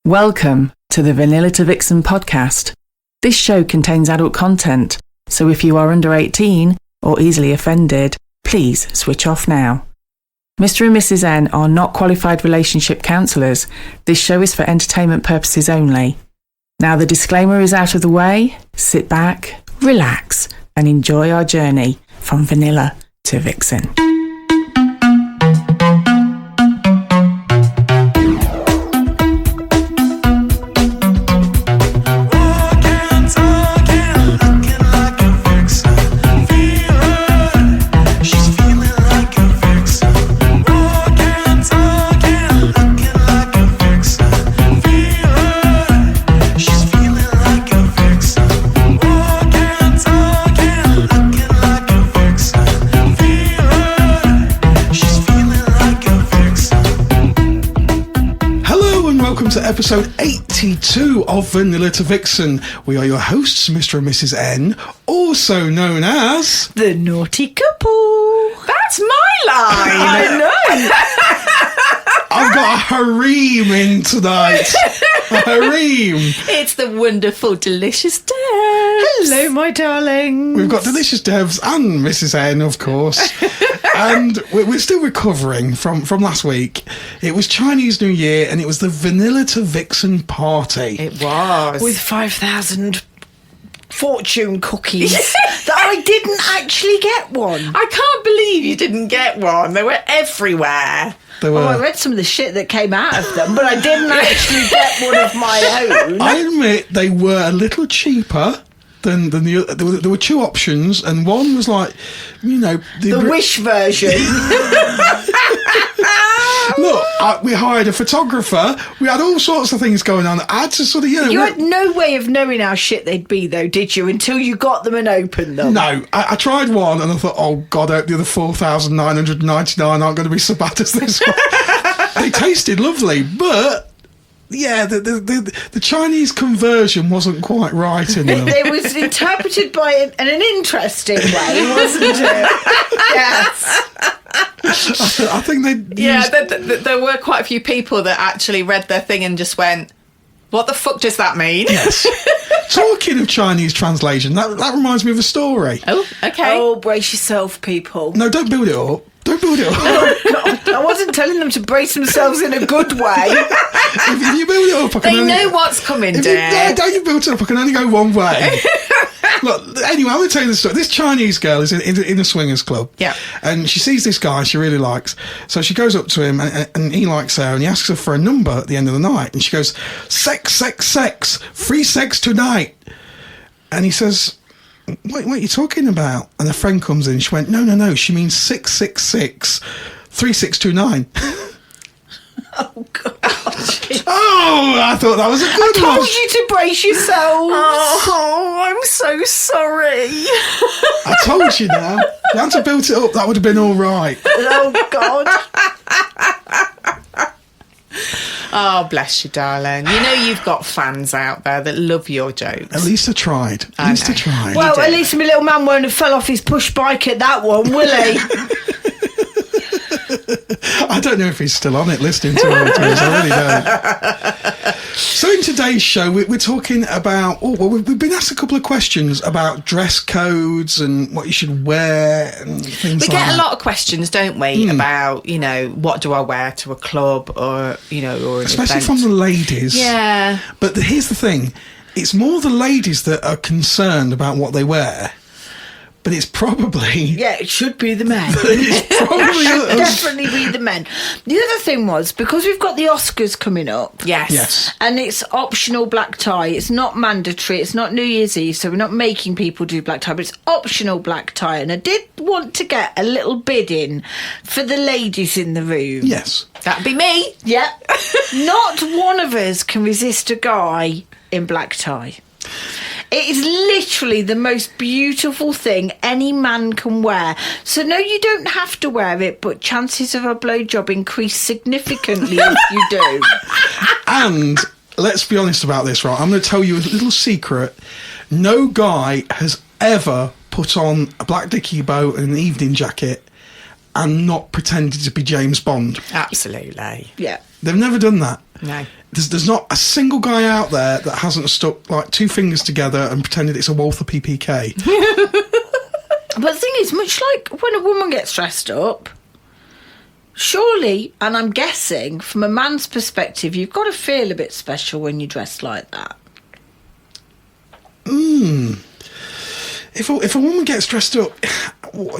Welcome to the Vanilla To Vixen podcast. This show contains adult content, so if you are under 18 or easily offended, please switch off now. Mr. and Mrs. N are not qualified relationship counsellors. This show is for entertainment purposes only. Now the disclaimer is out of the way. Sit back, relax, and enjoy our journey from Vanilla to Vixen. Episode 82 of Vanilla to Vixen. We are your hosts, Mr. and Mrs. N, also known as... The Naughty Couple. That's my line! I know! I've got a harem in tonight. A harem. It's the wonderful, delicious Debs. Hello, my darling. We've got delicious Debs and Mrs. N, of course. And we're still recovering from last week. It was Chinese New Year and it was the Vanilla to Vixen party. It was. With 5,000 fortune cookies that I didn't actually get one. I can't believe you didn't get one. They were everywhere. They were. Oh, I read some of the shit that came out of them, but I didn't actually get one of my own. I admit they were a little cheaper than the other. There were two options, and one was like, you know... The Wish version. Look, we hired a photographer. We had all sorts of things going on. I had to sort of, You had no way of knowing how shit they'd be, though, did you? Until you got them and opened them. No, I tried one and I thought, oh God, I hope the other 4,999 aren't going to be so bad as this one. They tasted lovely, but... Yeah, the Chinese conversion wasn't quite right in them. It was interpreted by in an interesting way, wasn't it? Yes. I think they... Yeah, there were quite a few people that actually read their thing and just went, what the fuck does that mean? Yes. Talking of Chinese translation, that reminds me of a story. Oh, okay. Oh, brace yourself, people. No, don't build it up. Don't build it up. Oh, God. I wasn't telling them to brace themselves in a good way. If you build it up, I can They only... know what's coming, No, dear. don't you build it up, I can only go one way. Look, anyway, I'm going to tell you the story. This Chinese girl is in a swingers club. Yeah. And she sees this guy she really likes. So she goes up to him and he likes her and he asks her for a number at the end of the night. And she goes, sex, sex, sex, free sex tonight. And he says... What are you talking about? And a friend comes in. She went, no. She means 666 3629. Oh, God. Oh, I thought that was a good one. I told you to brace yourselves. Oh, I'm so sorry. I told you now. You had to build it up. That would have been all right. Oh, God. Oh, bless you, darling. You know you've got fans out there that love your jokes. At least I tried. At least I tried. Well, at least my little man won't have fell off his push bike at that one, will he? I don't know if he's still on it listening to our tours. I really don't. So in today's show, we're talking about... we've been asked a couple of questions about dress codes and what you should wear and things like that. We get a lot of questions, don't we, about, what do I wear to a club or, or an especially event. from the ladies. Yeah. But here's the thing. It's more the ladies that are concerned about what they wear. But it's probably... Yeah, it should be the men. It's probably... Definitely be the men. The other thing was, because we've got the Oscars coming up... Yes. And it's optional black tie. It's not mandatory. It's not New Year's Eve, so we're not making people do black tie, but it's optional black tie. And I did want to get a little bid in for the ladies in the room. Yes. That'd be me. Yeah. Not one of us can resist a guy in black tie. It is literally the most beautiful thing any man can wear. So no, you don't have to wear it, but chances of a blowjob increase significantly if you do. And let's be honest about this, right? I'm going to tell you a little secret. No guy has ever put on a black dicky bow and an evening jacket and not pretended to be James Bond. Absolutely. Yeah. They've never done that. No. there's not a single guy out there that hasn't stuck like 2 fingers together and pretended it's a Walther PPK. But the thing is, much like when a woman gets dressed up, surely, and I'm guessing from a man's perspective, you've got to feel a bit special when you're dressed like that. If a woman gets dressed up,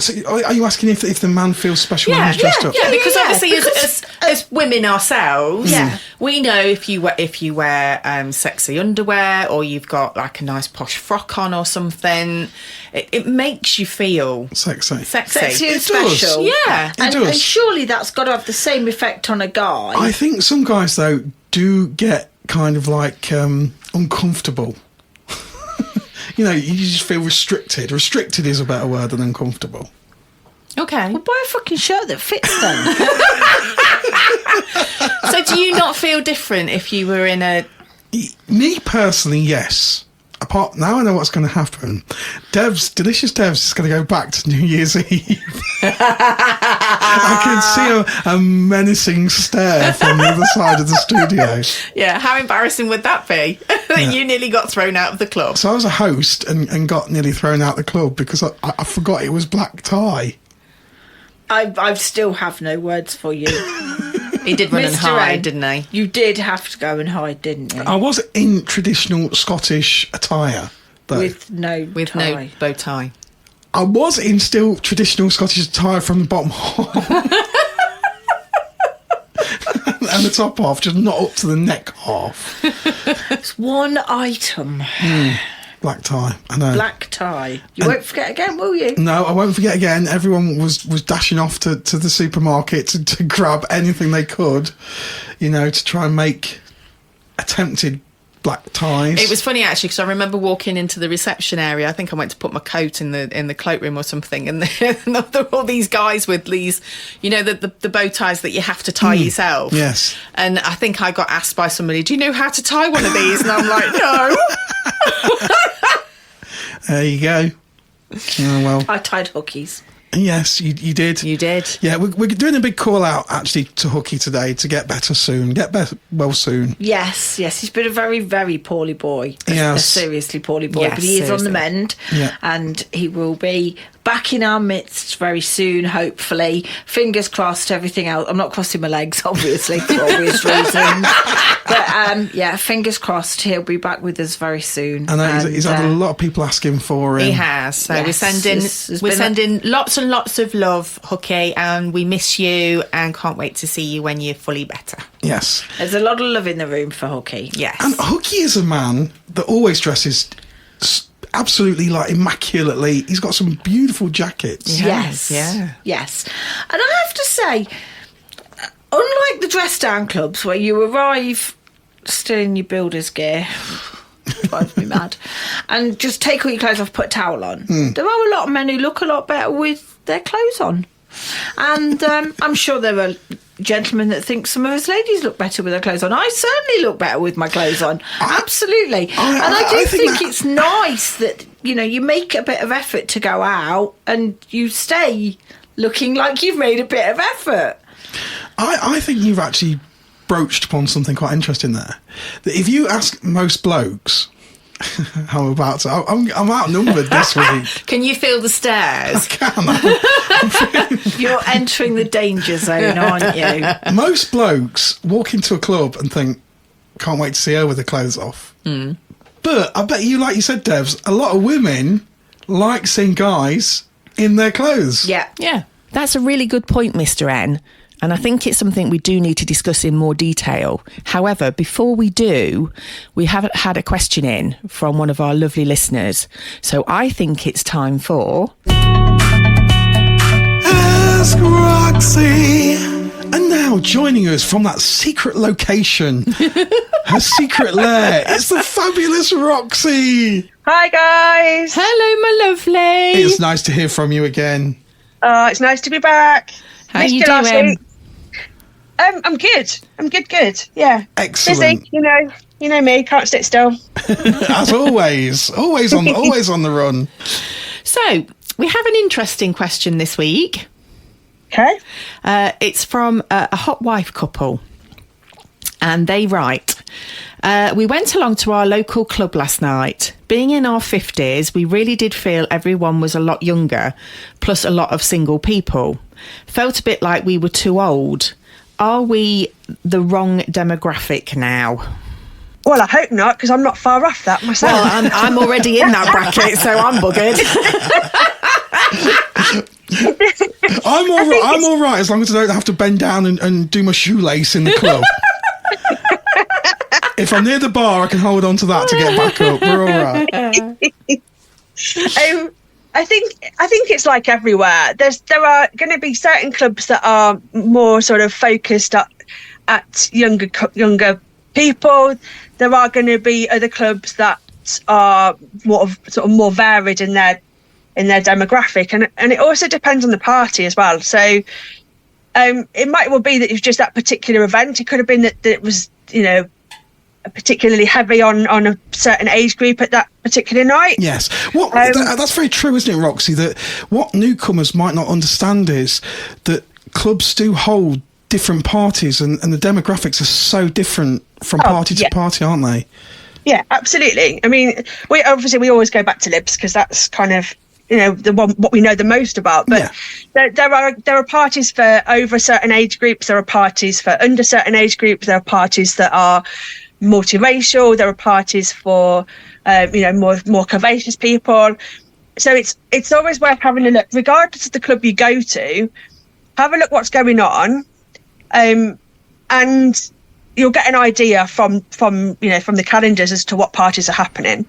so are you asking if the man feels special when he's dressed up? Yeah, because obviously as women ourselves, Yeah. we know if you wear sexy underwear or you've got like a nice posh frock on or something, it makes you feel Sexy. Sexy and It does. special. Yeah. It does. And surely that's got to have the same effect on a guy. I think some guys, though, do get kind of like uncomfortable. You know, you just feel restricted. Restricted is a better word than uncomfortable. Okay. Well, buy a fucking shirt that fits then. So do you not feel different if you were in a... Me personally, yes. Apart now, I know what's going to happen. Delicious Devs is going to go back to New Year's Eve. I can see a menacing stare from the other side of the studio. Yeah, how embarrassing would that be? That you nearly got thrown out of the club. So I was a host and got nearly thrown out the club because I forgot it was black tie. I still have no words for you. He did run and Mr. hide, N, didn't he? You did have to go and hide, didn't you? I was in traditional Scottish attire, though. With no With tie. no bow tie. I was in still traditional Scottish attire from the bottom half. And the top half, just not up to the neck half. It's one item. Black tie, I know. Black tie. You won't forget again, will you? No, I won't forget again. Everyone was dashing off to the supermarket to grab anything they could, you know, to try and make attempted black ties. It was funny actually because I remember walking into the reception area. I think I went to put my coat in the cloakroom or something, and there were all these guys with these, you know, the bow ties that you have to tie yourself. Yes. And I think I got asked by somebody, "Do you know how to tie one of these?" And I'm like, "No." There you go. Oh, well. I tied hookies. Yes, you did. You did. Yeah, we're doing a big call out actually to Hooky today to get better soon. Get better well soon. Yes, he's been a very, very poorly boy. A Yes. seriously poorly boy, Yes, but he is on the seriously. mend. Yeah. And he will be back in our midst very soon, hopefully. Fingers crossed, everything else. I'm not crossing my legs, obviously, for obvious reasons. But yeah, fingers crossed he'll be back with us very soon. I know he's had a lot of people asking for him. He has. So Yes, we're sending lots and lots of love, Hooky, and we miss you and can't wait to see you when you're fully better. Yes. There's a lot of love in the room for Hooky. Yes. And Hooky is a man that always dresses absolutely like immaculately. He's got some beautiful jackets. Yes. Yeah. Yes. And I have to say, unlike the dress down clubs where you arrive still in your builder's gear, drives me mad, and just take all your clothes off, put a towel on, there are a lot of men who look a lot better with their clothes on. And I'm sure there are gentlemen that think some of us ladies look better with their clothes on. I certainly look better with my clothes on. Absolutely. And I do think it's nice that, you know, you make a bit of effort to go out and you stay looking like you've made a bit of effort. I think you've actually broached upon something quite interesting there. That if you ask most blokes, I'm outnumbered this week. Can you feel the stares? You're entering the danger zone, aren't you? Most blokes walk into a club and think, can't wait to see her with her clothes off. But I bet you, like you said, Devs, a lot of women like seeing guys in their clothes. Yeah. Yeah. That's a really good point, Mr. N. And I think it's something we do need to discuss in more detail. However, before we do, we have had a question in from one of our lovely listeners. So I think it's time for... Ask Roxy. And now joining us from that secret location, her secret lair, it's the fabulous Roxy. Hi guys. Hello, my lovely. It's nice to hear from you again. It's nice to be back. How Missed you last doing? week. I'm good. I'm good. Yeah. Excellent. Busy, you know me, can't sit still. As always on the run. So, we have an interesting question this week. Okay. It's from a hot wife couple. And they write, we went along to our local club last night. Being in our 50s, we really did feel everyone was a lot younger, plus a lot of single people. Felt a bit like we were too old. Are we the wrong demographic now? Well, I hope not, because I'm not far off that myself. Well, I'm already in that bracket, so I'm buggered. I'm all right as long as I don't have to bend down and do my shoelace in the club. If I'm near the bar, I can hold on to that to get back up. We're all right. I think it's like everywhere. There are going to be certain clubs that are more sort of focused at younger people. There are going to be other clubs that are more varied in their demographic, and it also depends on the party as well. So it might well be that it's just that particular event. It could have been that it was, particularly heavy on a certain age group at that particular night. Yes. That's very true, isn't it, Roxy? That what newcomers might not understand is that clubs do hold different parties, and the demographics are so different from party to party, aren't they? Yeah, absolutely. I mean, we always go back to Libs because that's kind of the one what we know the most about. But there are parties for over certain age groups. There are parties for under certain age groups. There are parties that are multiracial. There are parties for more curvaceous people. So it's always worth having a look, regardless of the club you go to. Have a look what's going on, and you'll get an idea from the calendars as to what parties are happening.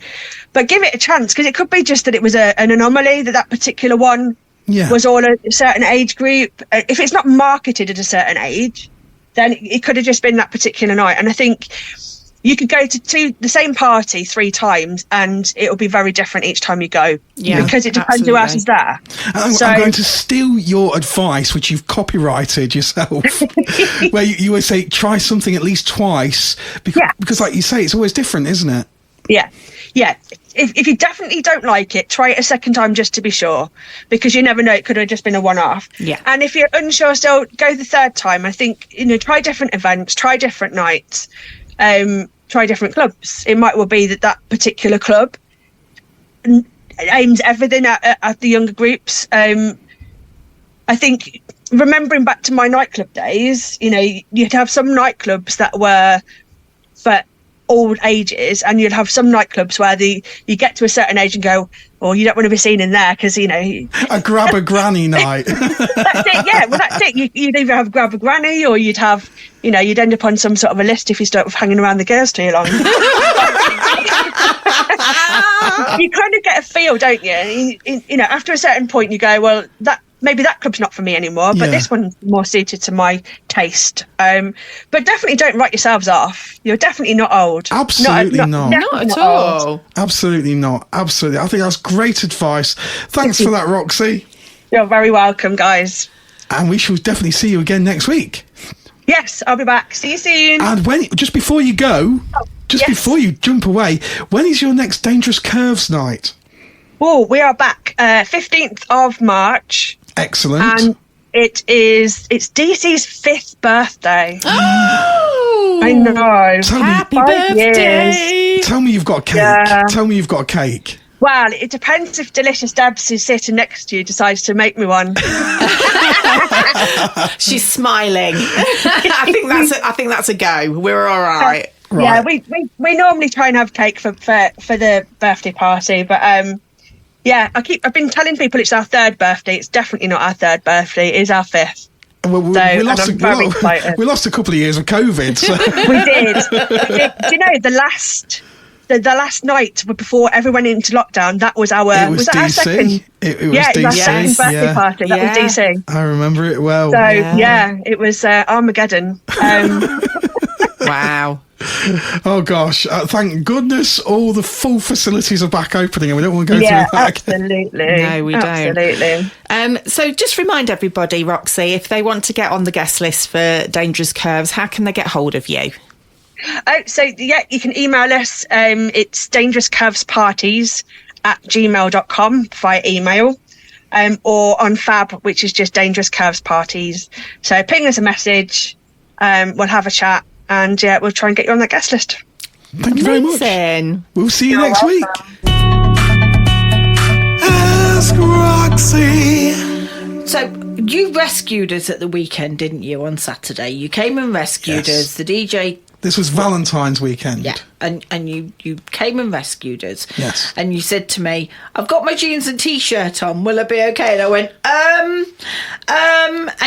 But give it a chance, because it could be just that it was an anomaly that particular one was all a certain age group. If it's not marketed at a certain age, then it could have just been that particular night. And I think you could go to the same party 3 times and it'll be very different each time you go, because it depends who else is there. I'm going to steal your advice, which you've copyrighted yourself, where you always say try something at least twice, because like you say, it's always different, isn't it? Yeah. If you definitely don't like it, try it a second time just to be sure, because you never know, it could have just been a one-off. And if you're unsure still, go the 3rd time. I think try different events, try different nights, try different clubs. It might well be that particular club aims everything at the younger groups. I think, remembering back to my nightclub days, you'd have some nightclubs that were for all ages, and you'd have some nightclubs where you get to a certain age and go, oh, you don't want to be seen in there because a grab a granny night. That's it. Yeah, well, that's it. You'd either have grab a granny, or you'd have you'd end up on some sort of a list if you start hanging around the girls too long. You kind of get a feel, don't you? After a certain point you go, well, maybe that club's not for me anymore, but this one's more suited to my taste. But definitely don't write yourselves off. You're definitely not old. Absolutely not. Not at all. Absolutely not. Absolutely. I think that's great advice. Thanks for that, Roxy. You're very welcome, guys. And we shall definitely see you again next week. Yes, I'll be back. See you soon. And just before you go, before you jump away, when is your next Dangerous Curves night? Oh, we are back 15th of March. Excellent. And it's DC's 5th birthday. Oh, I know. Happy birthday. Years. Tell me you've got a cake. Yeah. Tell me you've got a cake. Well, it depends if Delicious Debs, who's sitting next to you, decides to make me one. She's smiling. I think that's a go. We're all right. Yeah, we normally try and have cake for the birthday party, but I've been telling people it's our 3rd birthday. It's definitely not our 3rd birthday. It is our 5th. Well, we lost a couple of years of COVID. So. We did. Do you know the last night before everyone went into lockdown? That was our. It was that DC. Our second? It was DC. DC. Our second birthday party. That was DC. I remember it well. So it was Armageddon. Wow. Oh gosh! Thank goodness all the full facilities are back opening, and we don't want to go through that absolutely. No, we don't. Absolutely. So just remind everybody, Roxy, if they want to get on the guest list for Dangerous Curves, how can they get hold of you? You can email us. It's dangerouscurvesparties@gmail.com via email, or on Fab, which is just Dangerous Curves Parties. So ping us a message. We'll have a chat. And yeah, we'll try and get you on that guest list. Thank you very much. Amazing. We'll see you next week. welcome. Ask Roxy. So you rescued us at the weekend, didn't you, on Saturday? You came and rescued Yes. us. The DJ... This was Valentine's weekend. Yeah, and you came and rescued us. Yes. And you said to me, I've got my jeans and T-shirt on, will I be okay? And I went, and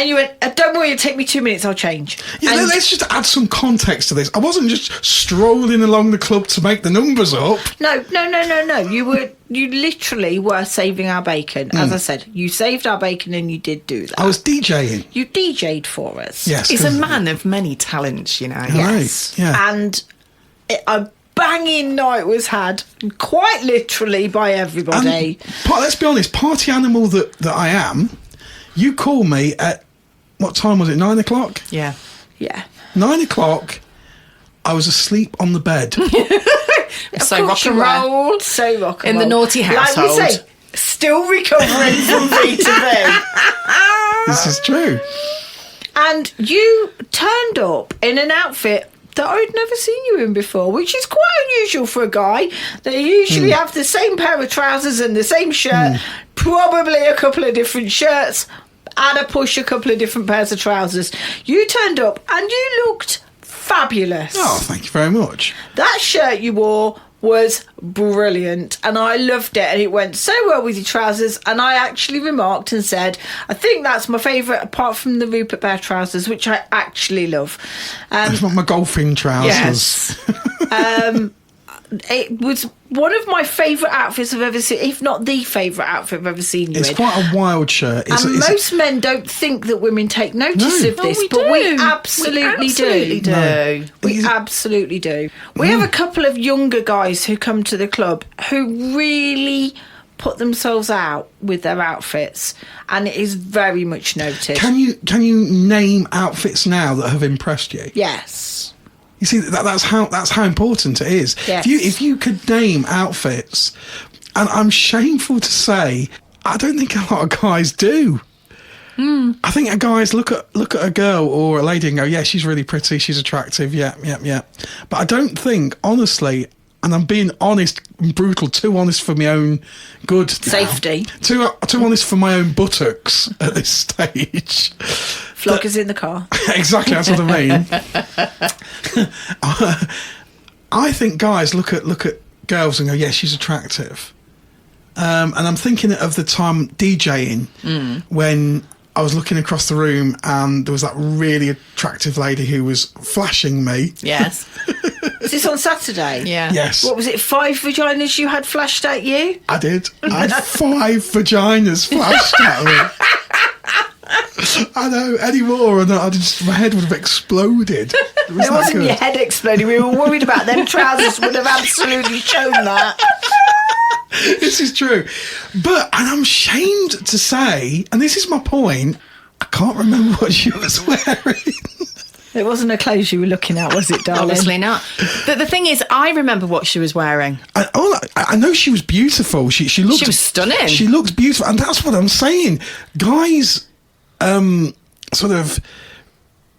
you went, don't worry, it'll take me 2 minutes, I'll change. Yeah, And- let's just add some context to this. I wasn't just strolling along the club to make the numbers up. No. You literally were saving our bacon. As I said, you saved our bacon and you did do that. I was DJing. You DJ'd for us. Yes. He's a 'cause- man of many talents, you know. Right, yeah. And a banging night was had, quite literally, by everybody. Let's be honest, party animal that I am, you call me at, what time was it, 9 o'clock? Yeah. Yeah. 9 o'clock, I was asleep on the bed. So rock and roll. So rock and In roll. the naughty household. Like we say, still recovering from V to V. This is true. And you turned up in an outfit that I'd never seen you in before, which is quite unusual for a guy. They usually have the same pair of trousers and the same shirt, probably a couple of different shirts, and a push a couple of different pairs of trousers. You turned up and you looked fabulous. Oh, thank you very much. That shirt you wore was brilliant and I loved it, and it went so well with your trousers, and I actually remarked and said, I think that's my favourite apart from the Rupert Bear trousers, which I actually love. That's not my golfing trousers. Yes. It was one of my favourite outfits I've ever seen, if not the favourite outfit I've ever seen you It's in. quite a wild shirt. And most men don't think that women take notice No. of this, we but do. we absolutely do. No. We absolutely do. We have a couple of younger guys who come to the club who really put themselves out with their outfits, and it is very much noted. Can you name outfits now that have impressed you? Yes. You see, that's how important it is. Yes. If you could name outfits, and I'm shameful to say, I don't think a lot of guys do. I think a guys look at a girl or a lady and go, yeah, she's really pretty, she's attractive, yeah. But I don't think, honestly, and I'm being honest and brutal, too honest for my own good now. Safety. Too honest for my own buttocks at this stage. Floggers in the car. Exactly, that's what I mean. I think guys look at girls and go, yeah, she's attractive. And I'm thinking of the time DJing when I was looking across the room and there was that really attractive lady who was flashing me. Yes. Is this on Saturday? Yeah. Yes, What was it, 5 vaginas you had flashed at you? I did. I had 5 vaginas flashed at me. I know, any more and my head would have exploded. It It wasn't good. your head exploding. We were worried about them trousers would have absolutely shown that. This is true. And I'm ashamed to say, and this is my point, I can't remember what she was wearing. It wasn't her clothes you were looking at, was it, darling? Obviously not. But the thing is, I remember what she was wearing. I know she was beautiful. She looked. She was stunning. She looked beautiful, and that's what I'm saying. Guys, sort of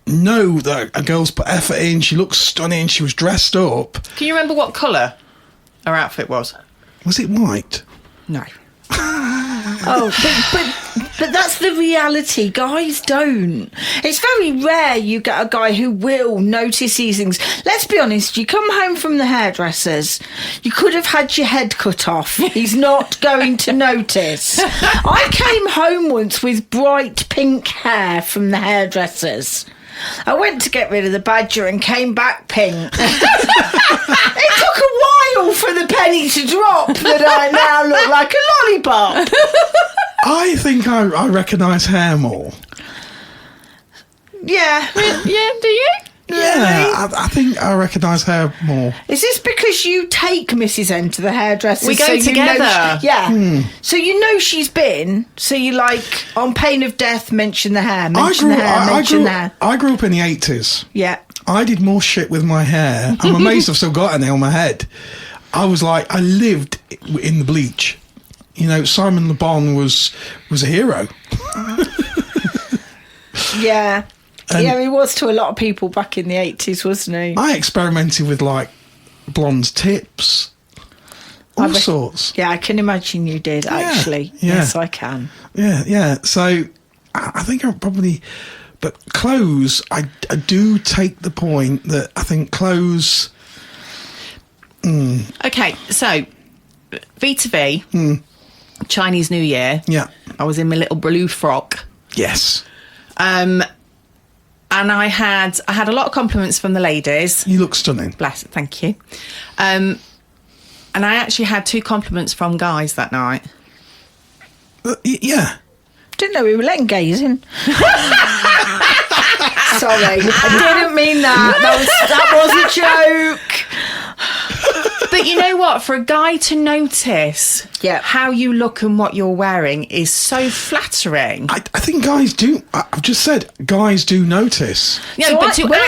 know that a girl's put effort in. She looks stunning. She was dressed up. Can you remember what colour her outfit was? Was it white? No. Oh, but that's the reality. Guys don't. It's very rare you get a guy who will notice these things. Let's be honest, you come home from the hairdressers, you could have had your head cut off. He's not going to notice. I came home once with bright pink hair from the hairdressers. I went to get rid of the badger and came back pink. It took a while for the penny to drop that I now look like a lollipop. I think I recognise hair more. Yeah. Yeah, do you? Yeah, I think I recognise her more. Is this because you take Mrs. N to the hairdresser? We go you know together. yeah. So you know she's been. So you like, on pain of death, mention the hair, mention the hair, mention the hair. I grew up in the 80s. Yeah. I did more shit with my hair. I'm amazed I've still got it on my head. I was like, I lived in the bleach. You know, Simon Le Bon was a hero. Yeah. Yeah, he was to a lot of people back in the 80s, wasn't he? I experimented with like blonde tips, all sorts. Yeah, I can imagine you did, actually. Yeah. Yes, I can. Yeah. So I think I'll probably... But clothes, I do take the point that I think clothes... Okay, so V2V, Chinese New Year. Yeah. I was in my little blue frock. Yes. And I had a lot of compliments from the ladies. You look stunning. Bless it, thank you. And I actually had 2 compliments from guys that night. Yeah. Didn't know we were letting gays in. Sorry, I didn't mean that. That was a joke. But you know what? For a guy to notice how you look and what you're wearing is so flattering. I think guys do. I've just said guys do notice. Yeah, So but when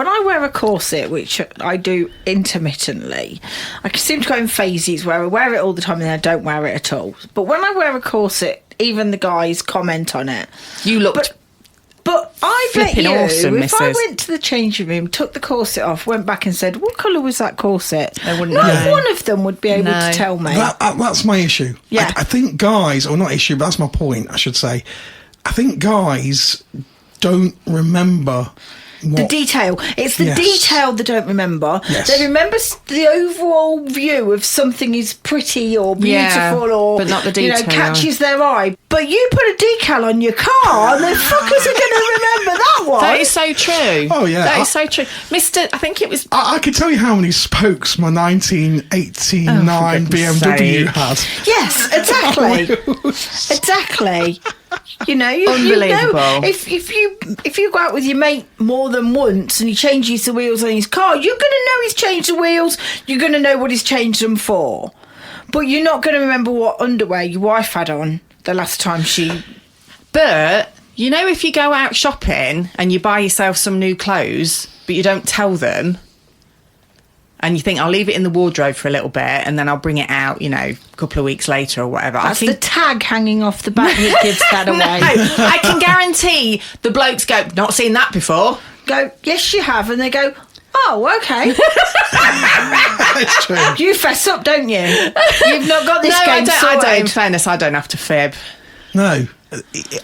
I wear a corset, which I do intermittently, I seem to go in phases where I wear it all the time and then I don't wear it at all. But when I wear a corset, even the guys comment on it. You looked... But I bet you, awesome, if I Mrs. went to the changing room, took the corset off, went back and said, what colour was that corset? They wouldn't Not know. one of them would be able No. to tell me. That's my issue. Yeah. I think guys, or not issue, but that's my point, I should say. I think guys don't remember The detail. It's the Yes. detail they don't remember. Yes. They remember the overall view of something is pretty or beautiful or but not the detail. catches their eye. But you put a decal on your car and the fuckers are going to remember that one. That is so true. Oh, yeah. That is so true. I think it was... I could tell you how many spokes my 1989 goodness BMW sake. had. Yes, exactly. Exactly. You know, Unbelievable. know, if you go out with your mate more than once and he changes the wheels on his car, you're going to know he's changed the wheels. You're going to know what he's changed them for. But you're not going to remember what underwear your wife had on the last time she... But, you know, if you go out shopping and you buy yourself some new clothes, but you don't tell them, and you think, I'll leave it in the wardrobe for a little bit and then I'll bring it out, you know, a couple of weeks later or whatever. That's the tag hanging off the back that gives that away. No, I can guarantee the blokes go, not seen that before. Go, yes, you have. And they go, oh, okay. That's true. You fess up, don't you? You've not got this No, game I don't. In sorted. fairness, I don't have to fib. No,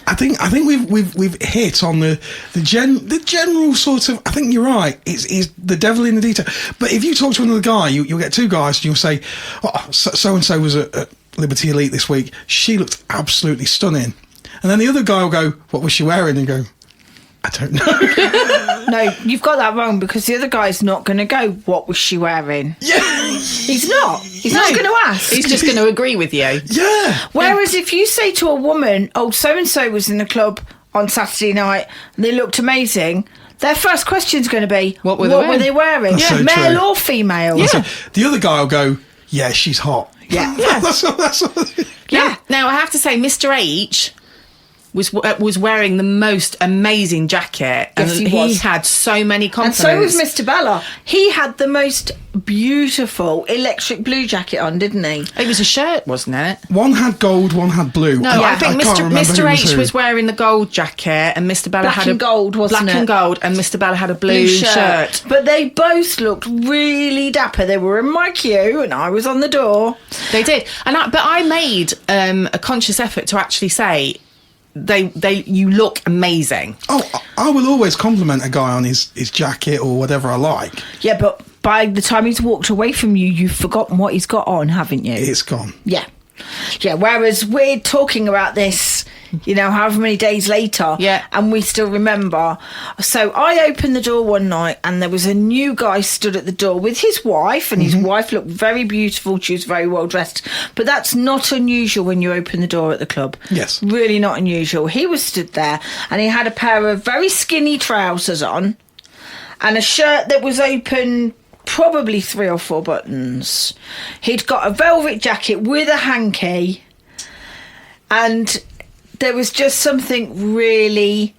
I think we've hit on the general sort of. I think you're right. It's the devil in the detail. But if you talk to another guy, you'll get two guys, and you'll say, "Oh, so and so was at Liberty Elite this week. She looked absolutely stunning." And then the other guy will go, "What was she wearing?" And go, "I don't know." No, you've got that wrong because the other guy's not going to go, what was she wearing? Yeah, He's not. He's not going to ask. He's just going to agree with you. yeah. Whereas if you say to a woman, oh, so-and-so was in the club on Saturday night and they looked amazing, their first question's going to be, What were they wearing? That's so Male true. or female? So the other guy will go, "Yeah, she's hot." Yeah. that's all. Yeah. Now, I have to say, Mr. H was wearing the most amazing jacket. Yes, and he was. had so many And compliments. so was Mr. Bella. He had the most beautiful electric blue jacket on, didn't he? It was a shirt, wasn't it? One had gold, one had blue. No, I think can't remember who Mr. H who. was wearing the gold jacket and Mr. Bella Black had and gold, wasn't black it? and gold, and Mr. Bella had a blue shirt. But they both looked really dapper. They were in my queue and I was on the door. They did, but I made a conscious effort to actually say, you look amazing. Oh, I will always compliment a guy on his jacket or whatever I like. Yeah, but by the time he's walked away from you, you've forgotten what he's got on, haven't you? It's gone. Yeah. Yeah, whereas we're talking about this, you know, however many days later, Yeah. and we still remember. So I opened the door one night and there was a new guy stood at the door with his wife, and his wife looked very beautiful. She was very well dressed. But that's not unusual when you open the door at the club. Yes. Really not unusual. He was stood there and he had a pair of very skinny trousers on and a shirt that was open probably 3 or 4 buttons. He'd got a velvet jacket with a hanky, and there was just something really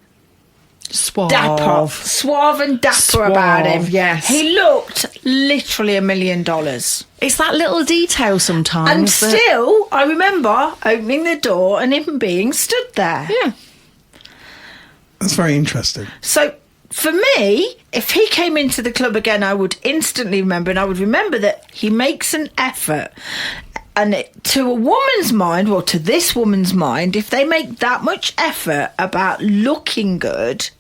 Suave. suave and dapper about him. Yes. He looked literally $1 million. It's that little detail sometimes. And that- still, I remember opening the door and him being stood there. Yeah. That's very interesting. So for me, if he came into the club again, I would instantly remember, and I would remember that he makes an effort. And to a woman's mind, well, to this woman's mind, if they make that much effort about looking good,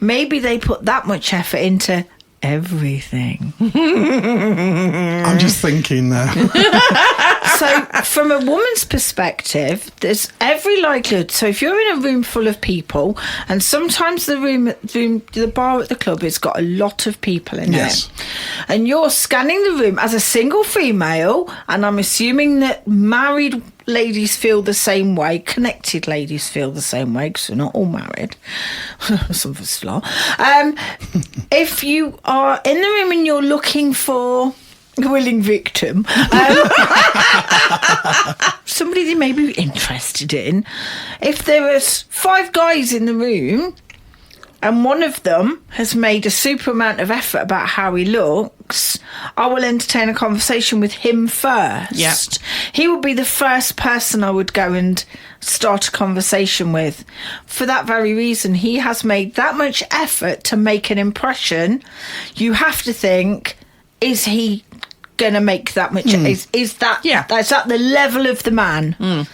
maybe they put that much effort into everything. I'm just thinking now. So from a woman's perspective, there's every likelihood. So if you're in a room full of people, and sometimes the bar at the club has got a lot of people in Yes. it, and you're scanning the room as a single female, and I'm assuming that married ladies feel the same way, connected ladies feel the same way, because we're not all married. Some of us still are. If you are in the room and you're looking for a willing victim, somebody they may be interested in, if there is 5 guys in the room and one of them has made a super amount of effort about how he looks, I will entertain a conversation with him first. Yeah. He would be the first person I would go and start a conversation with. For that very reason, he has made that much effort to make an impression. You have to think, is he going to make that much? Is that the level of the man?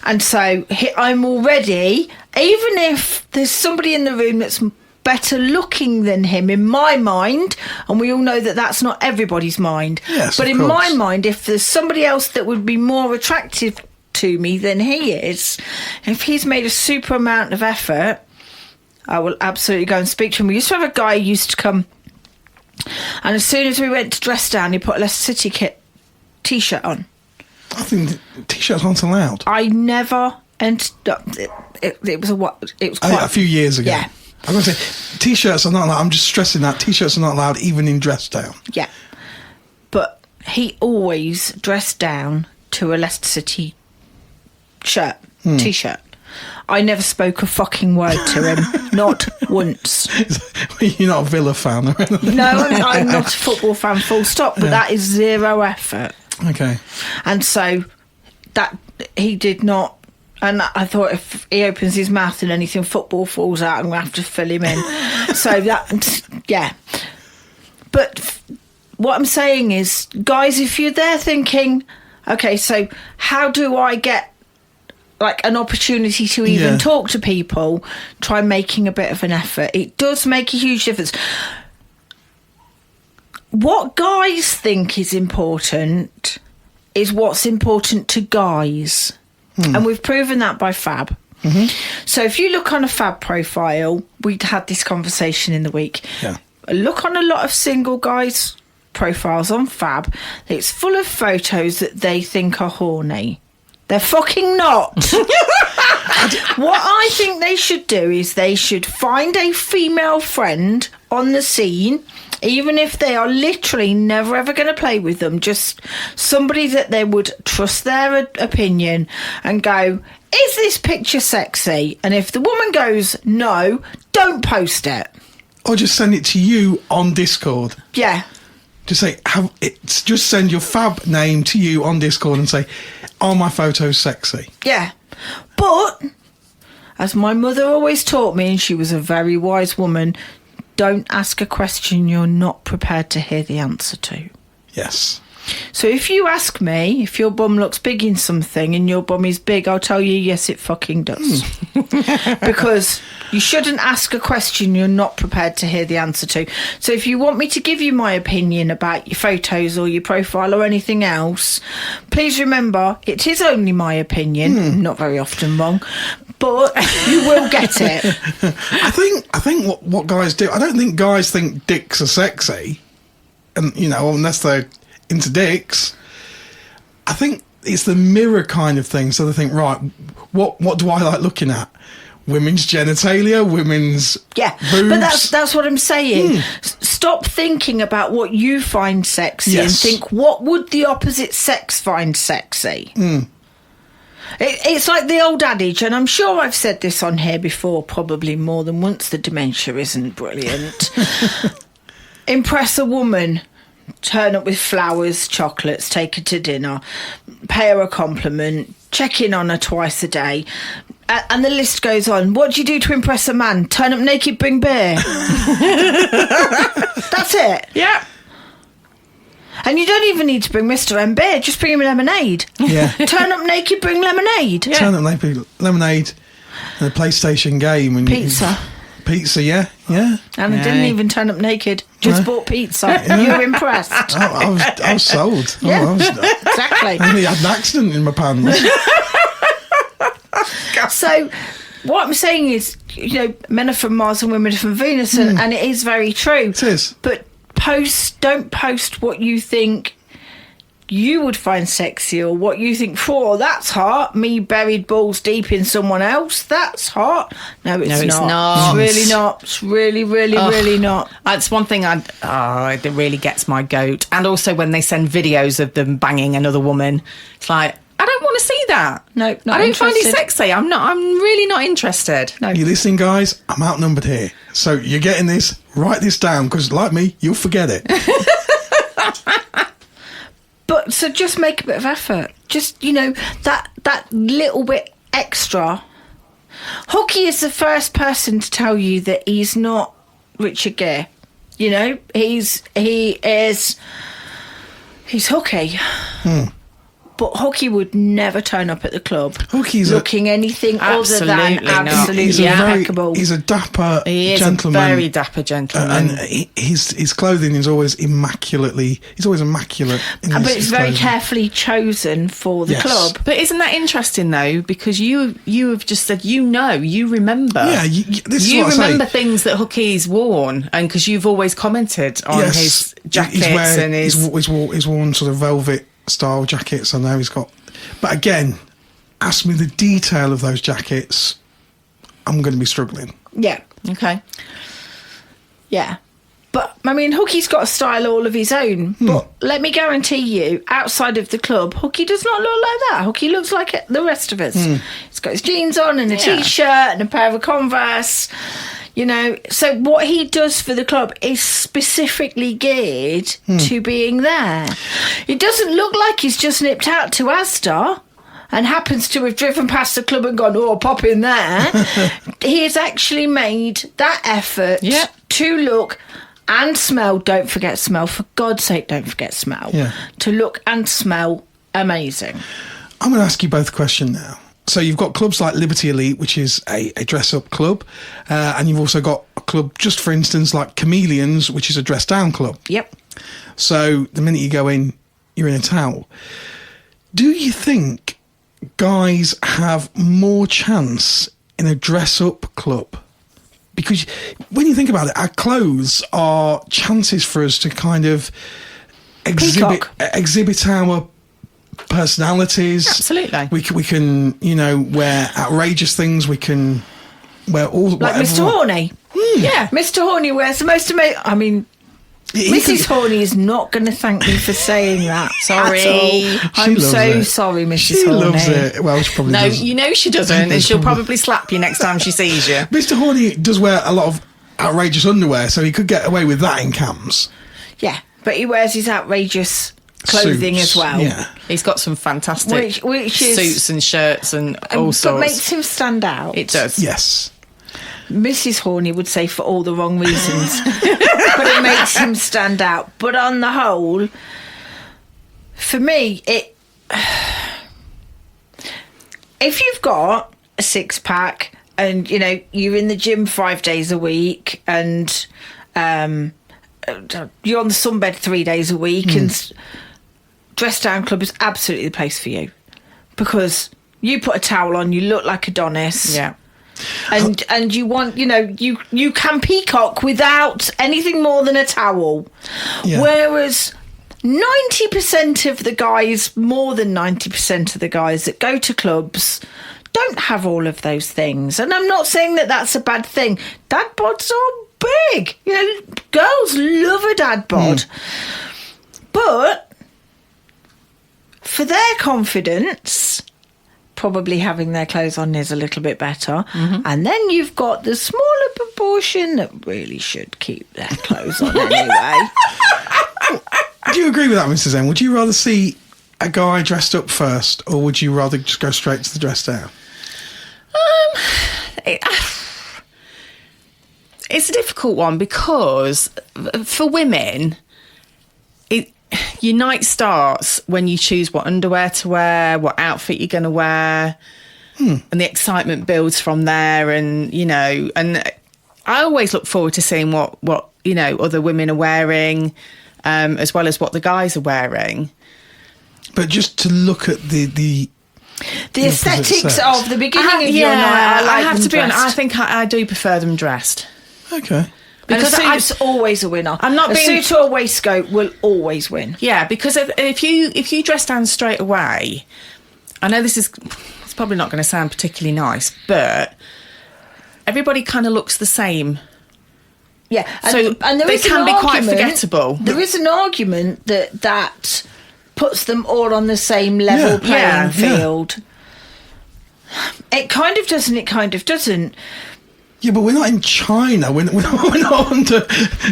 And so I'm already, even if there's somebody in the room that's better looking than him, in my mind, and we all know that that's not everybody's mind, Yes, but of in course. my mind, if there's somebody else that would be more attractive to me than he is, if he's made a super amount of effort, I will absolutely go and speak to him. We used to have a guy who used to come, and as soon as we went to dress down, he put a Leicester City kit t-shirt on. I think T-shirts aren't allowed. I never ended up. It was quite A few years ago. Yeah. I'm going to say T-shirts are not allowed. I'm just stressing that T-shirts are not allowed even in dress down. Yeah. But he always dressed down to a Leicester City shirt, t-shirt. I never spoke a fucking word to him, not once. You're not a Villa fan or anything? No, I'm not a football fan, full stop, but that is zero effort. Okay. And so that he did not. And I thought if he opens his mouth and anything football falls out, I'm going to have to fill him in. So that, yeah. But what I'm saying is, guys, if you're there thinking, okay, so how do I get like an opportunity to even talk to people, try making a bit of an effort. It does make a huge difference. What guys think is important is what's important to guys. And we've proven that by Fab. So if you look on a Fab profile, we'd had this conversation in the week. Yeah. Look on a lot of single guys' profiles on Fab. It's full of photos that they think are horny. They're fucking not. What I think they should do is they should find a female friend on the scene, even if they are literally never ever going to play with them, just somebody that they would trust their opinion and go, is this picture sexy? And if the woman goes, no, don't post it. Or just send it to you on Discord. Yeah. Just say, just send your Fab name to you on Discord and say, are my photos sexy? Yeah. But, as my mother always taught me, and she was a very wise woman, don't ask a question you're not prepared to hear the answer to. Yes. So if you ask me if your bum looks big in something and your bum is big, I'll tell you, yes, it fucking does. Because you shouldn't ask a question you're not prepared to hear the answer to. So if you want me to give you my opinion about your photos or your profile or anything else, please remember, it is only my opinion. Not very often wrong. But you will get it. I think what guys do, I don't think guys think dicks are sexy. And, you know, unless they're into dicks. I think it's the mirror kind of thing. So they think, right, what do I like looking at? Women's genitalia, women's boobs. But that's what I'm saying. Stop thinking about what you find sexy and think, what would the opposite sex find sexy? It's like the old adage, and I'm sure I've said this on here before, probably more than once. The dementia isn't brilliant. Impress a woman. Turn up with flowers, chocolates, take her to dinner, pay her a compliment, check in on her twice a day. And the list goes on. What do you do to impress a man? Turn up naked, bring beer. That's it. Yeah. And you don't even need to bring Mr. M beer. Just bring him lemonade. Yeah. Turn up naked, bring lemonade. Yeah. Turn up naked, lemonade, and a PlayStation game. And Pizza. Pizza, yeah. Yeah. And I didn't even turn up naked. Just bought pizza. Yeah. You were impressed. I was sold. Yeah. Exactly. I nearly had an accident in my pants. So what I'm saying is, men are from Mars and women are from Venus, and it is very true. It is. But don't post what you think you would find sexy, or what you think, that's hot. Me buried balls deep in someone else, that's hot. No, it's not. It's really not. It's really, really, really not. That's one thing it really gets my goat. And also when they send videos of them banging another woman, it's like, I don't want to see that. No, not I don't find it interested. sexy. I'm really not interested. No. You listening, guys? I'm outnumbered here. So you're getting this. Write this down, because like me, you'll forget it. But so just make a bit of effort. Just, that little bit extra. Hooky is the first person to tell you that he's not Richard Gere. He's Hooky. But Hooky would never turn up at the club looking anything other than absolutely impeccable. He's a dapper gentleman. He is a very dapper gentleman. And his clothing is always immaculate. But it's very carefully chosen for the club. But isn't that interesting, though? Because you have just said, you remember. Yeah, this is what I remember say. things that Hooky's worn, and because you've always commented on his jackets and he's worn sort of velvet style jackets. I know he's got, but again, ask me the detail of those jackets, I'm going to be struggling. Yeah. Okay. Yeah. But I mean, Hooky's got a style all of his own. But let me guarantee you, outside of the club, Hooky does not look like that. Hooky looks like the rest of us. He's got his jeans on and a t-shirt and a pair of Converse. So what he does for the club is specifically geared to being there. It doesn't look like he's just nipped out to Asda and happens to have driven past the club and gone, pop in there. He has actually made that effort to look and smell. Don't forget smell. For God's sake, don't forget smell. Yeah. To look and smell amazing. I'm going to ask you both a question now. So you've got clubs like Liberty Elite, which is a dress-up club, and you've also got a club, just for instance, like Chameleons, which is a dress-down club. Yep. So the minute you go in, you're in a towel. Do you think guys have more chance in a dress-up club? Because when you think about it, our clothes are chances for us to kind of exhibit our personalities. Absolutely. We can wear outrageous things. We can wear all like whatever. Mr. Horny. Yeah, Mr. Horny wears the most amazing. I mean, Mrs. Horny is not going to thank me for saying that. Sorry. I'm so sorry, Mrs. She Horny. loves it. Well, she probably does. She doesn't, and she'll probably slap you next time she sees you. Mr. Horny does wear a lot of outrageous underwear, so he could get away with that in camps. Yeah, but he wears his outrageous clothing Suits, as well. Yeah. He's got some fantastic which is, suits and shirts and all sorts. But makes him stand out. It does. Yes. Mrs. Horny would say for all the wrong reasons, but it makes him stand out. But on the whole, for me, if you've got a six-pack and you're in the gym 5 days a week and you're on the sunbed 3 days a week, and dress down club is absolutely the place for you, because you put a towel on, you look like Adonis. Yeah. And you want, you can peacock without anything more than a towel. Yeah. Whereas 90% of the guys, more than 90% of the guys that go to clubs don't have all of those things. And I'm not saying that that's a bad thing. Dad bods are big. Girls love a dad bod. But for their confidence, probably having their clothes on is a little bit better. And then you've got the smaller proportion that really should keep their clothes on anyway. Do you agree with that, Mrs. M? Would you rather see a guy dressed up first, or would you rather just go straight to the dress down? It's a difficult one because for women, your night starts when you choose what underwear to wear, what outfit you're going to wear, and the excitement builds from there. And, you know, and I always look forward to seeing what you know, other women are wearing, as well as what the guys are wearing. But just to look at the aesthetics of the beginning of your night, I have to be honest. I think I do prefer them dressed. Okay. Because a suit's always a winner. A suit or a waistcoat will always win. Yeah, because if you dress down straight away, I know it's probably not going to sound particularly nice, but everybody kind of looks the same. Yeah, and there can be quite forgettable. There is an argument that puts them all on the same level playing field. It kind of does and it kind of doesn't. Yeah, but we're not in China. We're not under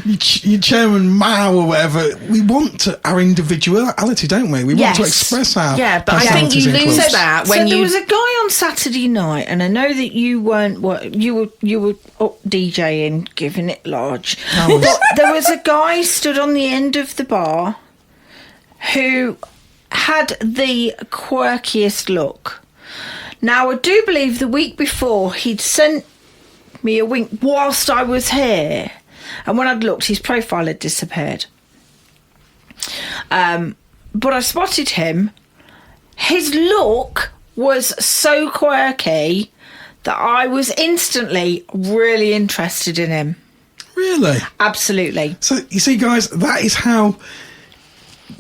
your Chairman Mao or whatever. We want our individuality, don't we? We want to express our but I think you lose that when there was a guy on Saturday night, and I know that you weren't. You were up DJing, giving it large. But there was a guy stood on the end of the bar who had the quirkiest look. Now, I do believe the week before he'd sent me a wink whilst I was here, and when I'd looked, his profile had disappeared. But I spotted him. His look was so quirky that I was instantly really interested in him. Really? Absolutely. So you see, guys, that is how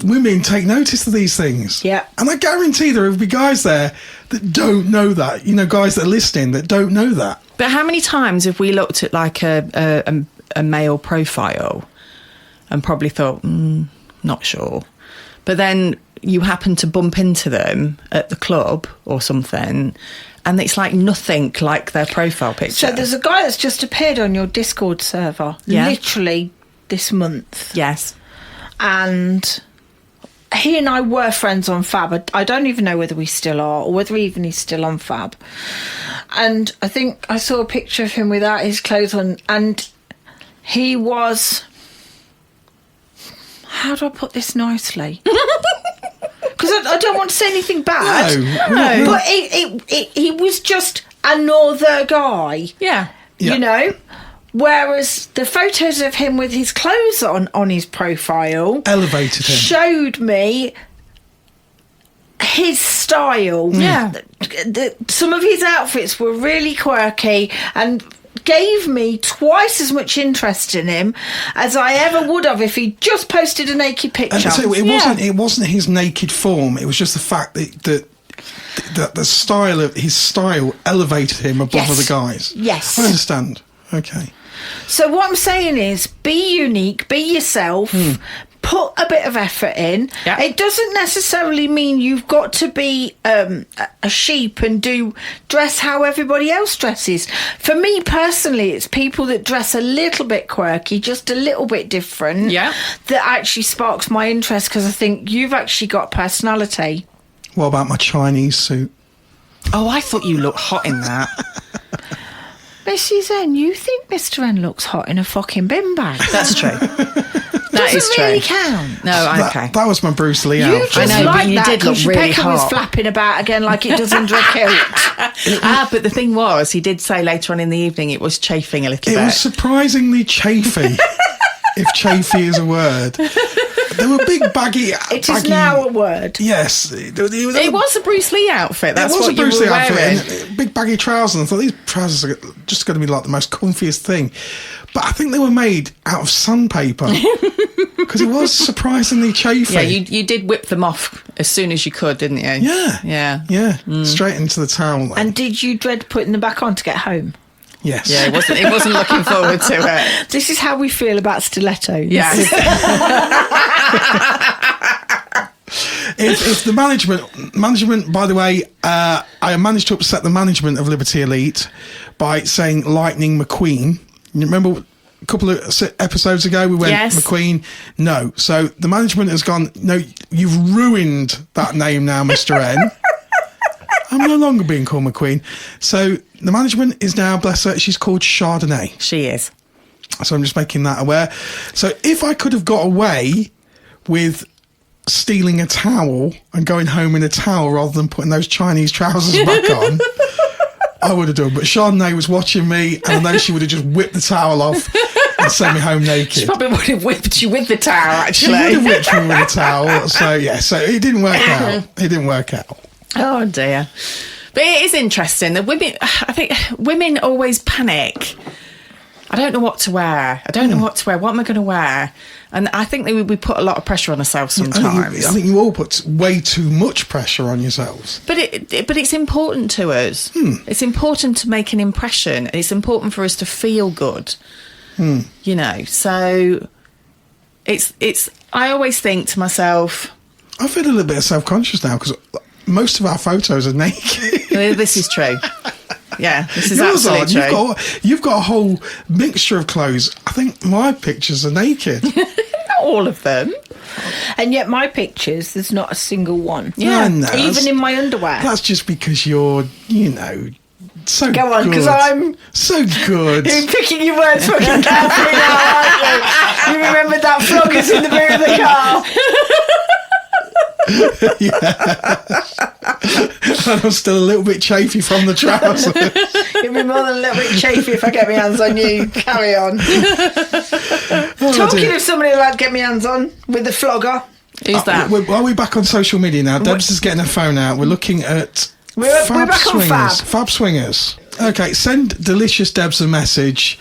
women take notice of these things. Yeah. And I guarantee there will be guys there that don't know that. You know, guys that are listening that don't know that. But how many times have we looked at like a male profile and probably thought, not sure. But then you happen to bump into them at the club or something, and it's like nothing like their profile picture. So there's a guy that's just appeared on your Discord server, literally this month. Yes. And he and I were friends on Fab. I don't even know whether we still are or whether even he's still on Fab. And I think I saw a picture of him without his clothes on, and he was... How do I put this nicely? Because I don't want to say anything bad. No. But he was just another guy. Yeah. You know? Whereas the photos of him with his clothes on his profile... elevated him. ...showed me his style. Yeah. Some of his outfits were really quirky and gave me twice as much interest in him as I ever would have if he just posted a naked picture. And so it wasn't his naked form. It was just the fact that the style of his style elevated him above other guys. Yes. I understand. Okay. So what I'm saying is, be unique, be yourself, put a bit of effort in. Yeah. It doesn't necessarily mean you've got to be a sheep and dress how everybody else dresses. For me personally, it's people that dress a little bit quirky, just a little bit different, that actually sparks my interest, because I think you've actually got personality. What about my Chinese suit? Oh, I thought you looked hot in that. Mrs. N, you think Mr. N looks hot in a fucking bin bag? That's true. That is Doesn't true. really count. No, okay. That was my Bruce Lee You outfit. just I know, like but you that did look because your really pecker was hot. flapping about again like it does under a kilt. But the thing was, he did say later on in the evening it was chafing a little It bit. was surprisingly chafy, if chafy is a word. There were big baggy... It is now a word. Yes. It was a Bruce Lee outfit. That's it was what a Bruce you were Lee wearing. outfit. And big baggy trousers. And I thought these trousers are just going to be like the most comfiest thing. But I think they were made out of sandpaper. Because it was surprisingly chafy. Yeah, you did whip them off as soon as you could, didn't you? Yeah. Straight into the towel. Then. And did you dread putting them back on to get home? Yes. Yeah, it wasn't looking forward to it. This is how we feel about stilettos. Yeah. If the management, by the way, I managed to upset the management of Liberty Elite by saying Lightning McQueen. You remember a couple of episodes ago, we went McQueen. No. So the management has gone, no, you've ruined that name now, Mr. N. I'm no longer being called McQueen. So the management is now, bless her, she's called Chardonnay. She is. So I'm just making that aware. So if I could have got away with stealing a towel and going home in a towel rather than putting those Chinese trousers back on, I would have done. But Chardonnay was watching me, and I know she would have just whipped the towel off and sent me home naked. She probably would have whipped you with the towel, actually. She would have whipped me with a towel. So, yeah, so it didn't work out. It didn't work out. Oh, dear. But it is interesting. The women, I think women always panic. I don't know what to wear. I don't know what to wear. What am I going to wear? And I think that we put a lot of pressure on ourselves sometimes. I think you all put way too much pressure on yourselves. But it's important to us. It's important to make an impression. It's important for us to feel good. You know, so it's. I always think to myself, I feel a little bit self-conscious now because most of our photos are naked. This is true. Yeah, this is Yours absolutely true. You've got a whole mixture of clothes. I think my pictures are naked. Not all of them. And yet my pictures, there's not a single one. Yeah, no, even in my underwear. That's just because you're, you know, so Go on, good. because I'm so good. You're picking your words fucking carefully now, aren't you? You remember that floggers in the boot of the car? And I'm still a little bit chafy from the trousers. You'll be more than a little bit chafy if I get my hands on you. Carry on. Talking of somebody who I'd get my hands on with the flogger. Who's that? Are we back on social media now? Debs is getting her phone out. We're looking at We're back Swingers. on Fab. Fab Swingers. Okay, send Delicious Debs a message.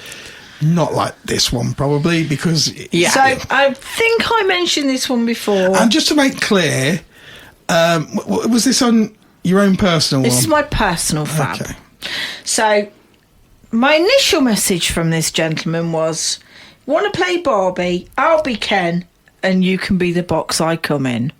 Not like this one, probably, because... Yeah. So I think I mentioned this one before. And just to make clear, was this on your own personal This one? is my personal Fab. Okay. So my initial message from this gentleman was, want to play Barbie? I'll be Ken and you can be the box I come in.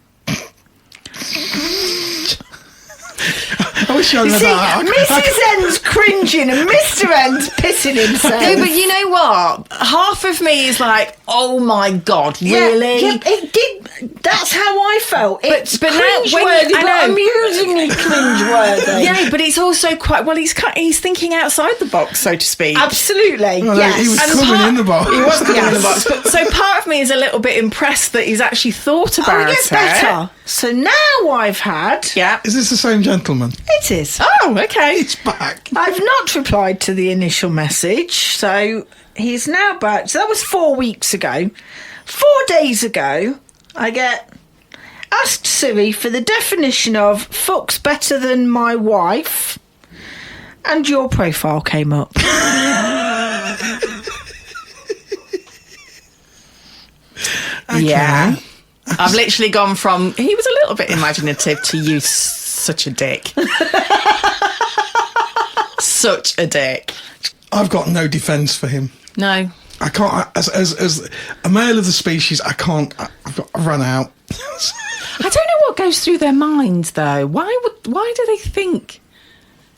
I wish I You had see, that. Mrs. N's cringing and Mr. N's pissing himself. No, but you know what? Half of me is like, oh my God, really? Yeah, it did. That's how I felt. It's but now when cringeworthy, you- I but know. amusingly cringeworthy. Yeah, but it's also quite, well, he's thinking outside the box, so to speak. Absolutely, Well, yes. he was And coming in the box. He was coming in the Yes. box. But, so part of me is a little bit impressed that he's actually thought about Oh, it gets better. So now I've had... Yeah. Is this the same gentleman? It is. Oh, okay. It's back. I've not replied to the initial message, so he's now back. So that was 4 weeks ago. 4 days ago, I get asked Siri for the definition of fuck's better than my wife, and your profile came up. Yeah. I've literally gone from, he was a little bit imaginative to you such a dick. Such a dick. I've got no defence for him. No. I can't, as a male of the species, I can't, I've run out. I don't know what goes through their minds, though. Why do they think?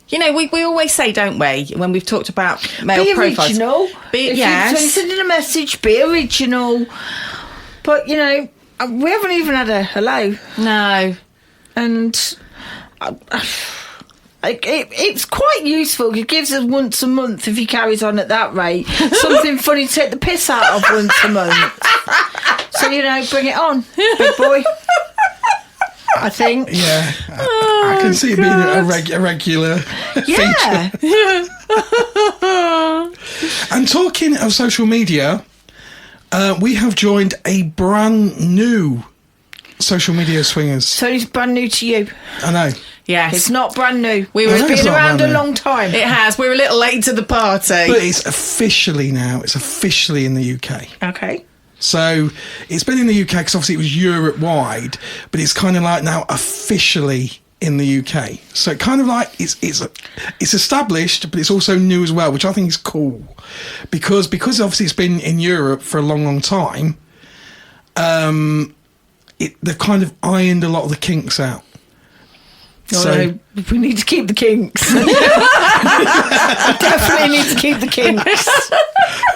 You know, we always say, don't we, when we've talked about male Be profiles. original. Yes. When you're sending a message, be original. But, you know, we haven't even had a hello. No. And it's quite useful. It gives us once a month, if he carries on at that rate, something funny to take the piss out of once a month. So, you know, bring it on, big boy. I think. Yeah. I can see it being a regular Yeah. feature. And talking of social media, we have joined a brand new social media swingers. So it's brand new to you. I know. Yes. It's not brand new. We I were know it's Been not around brand a new. long time. It has. We're a little late to the party. But it's officially now. It's officially in the UK. Okay. So it's been in the UK because obviously it was Europe wide, but it's kind of like now officially in the UK. So it kind of like it's established, but it's also new as well, which I think is cool because obviously it's been in Europe for a long time. They've kind of ironed a lot of the kinks out. So we need to keep the kinks. Definitely need to keep the kinks.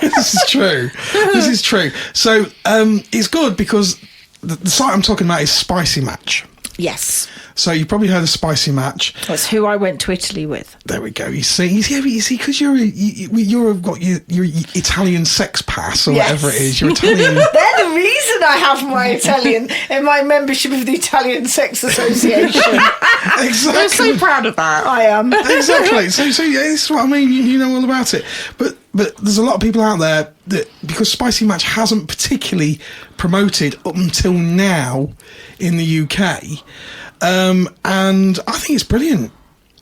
This is true. This is true. So it's good because the site I'm talking about is Spicy Match. Yes. So you probably heard of Spicy Match. That's who I went to Italy with. There we go. You see, because you've got your Italian sex pass or whatever it is. You're Italian. They're the reason I have my Italian in my membership of the Italian Sex Association. Exactly. I'm so proud of that. I am. Exactly. So yeah, this is what I mean. You know all about it. But there's a lot of people out there that, because Spicy Match hasn't particularly promoted up until now in the UK, and I think it's brilliant.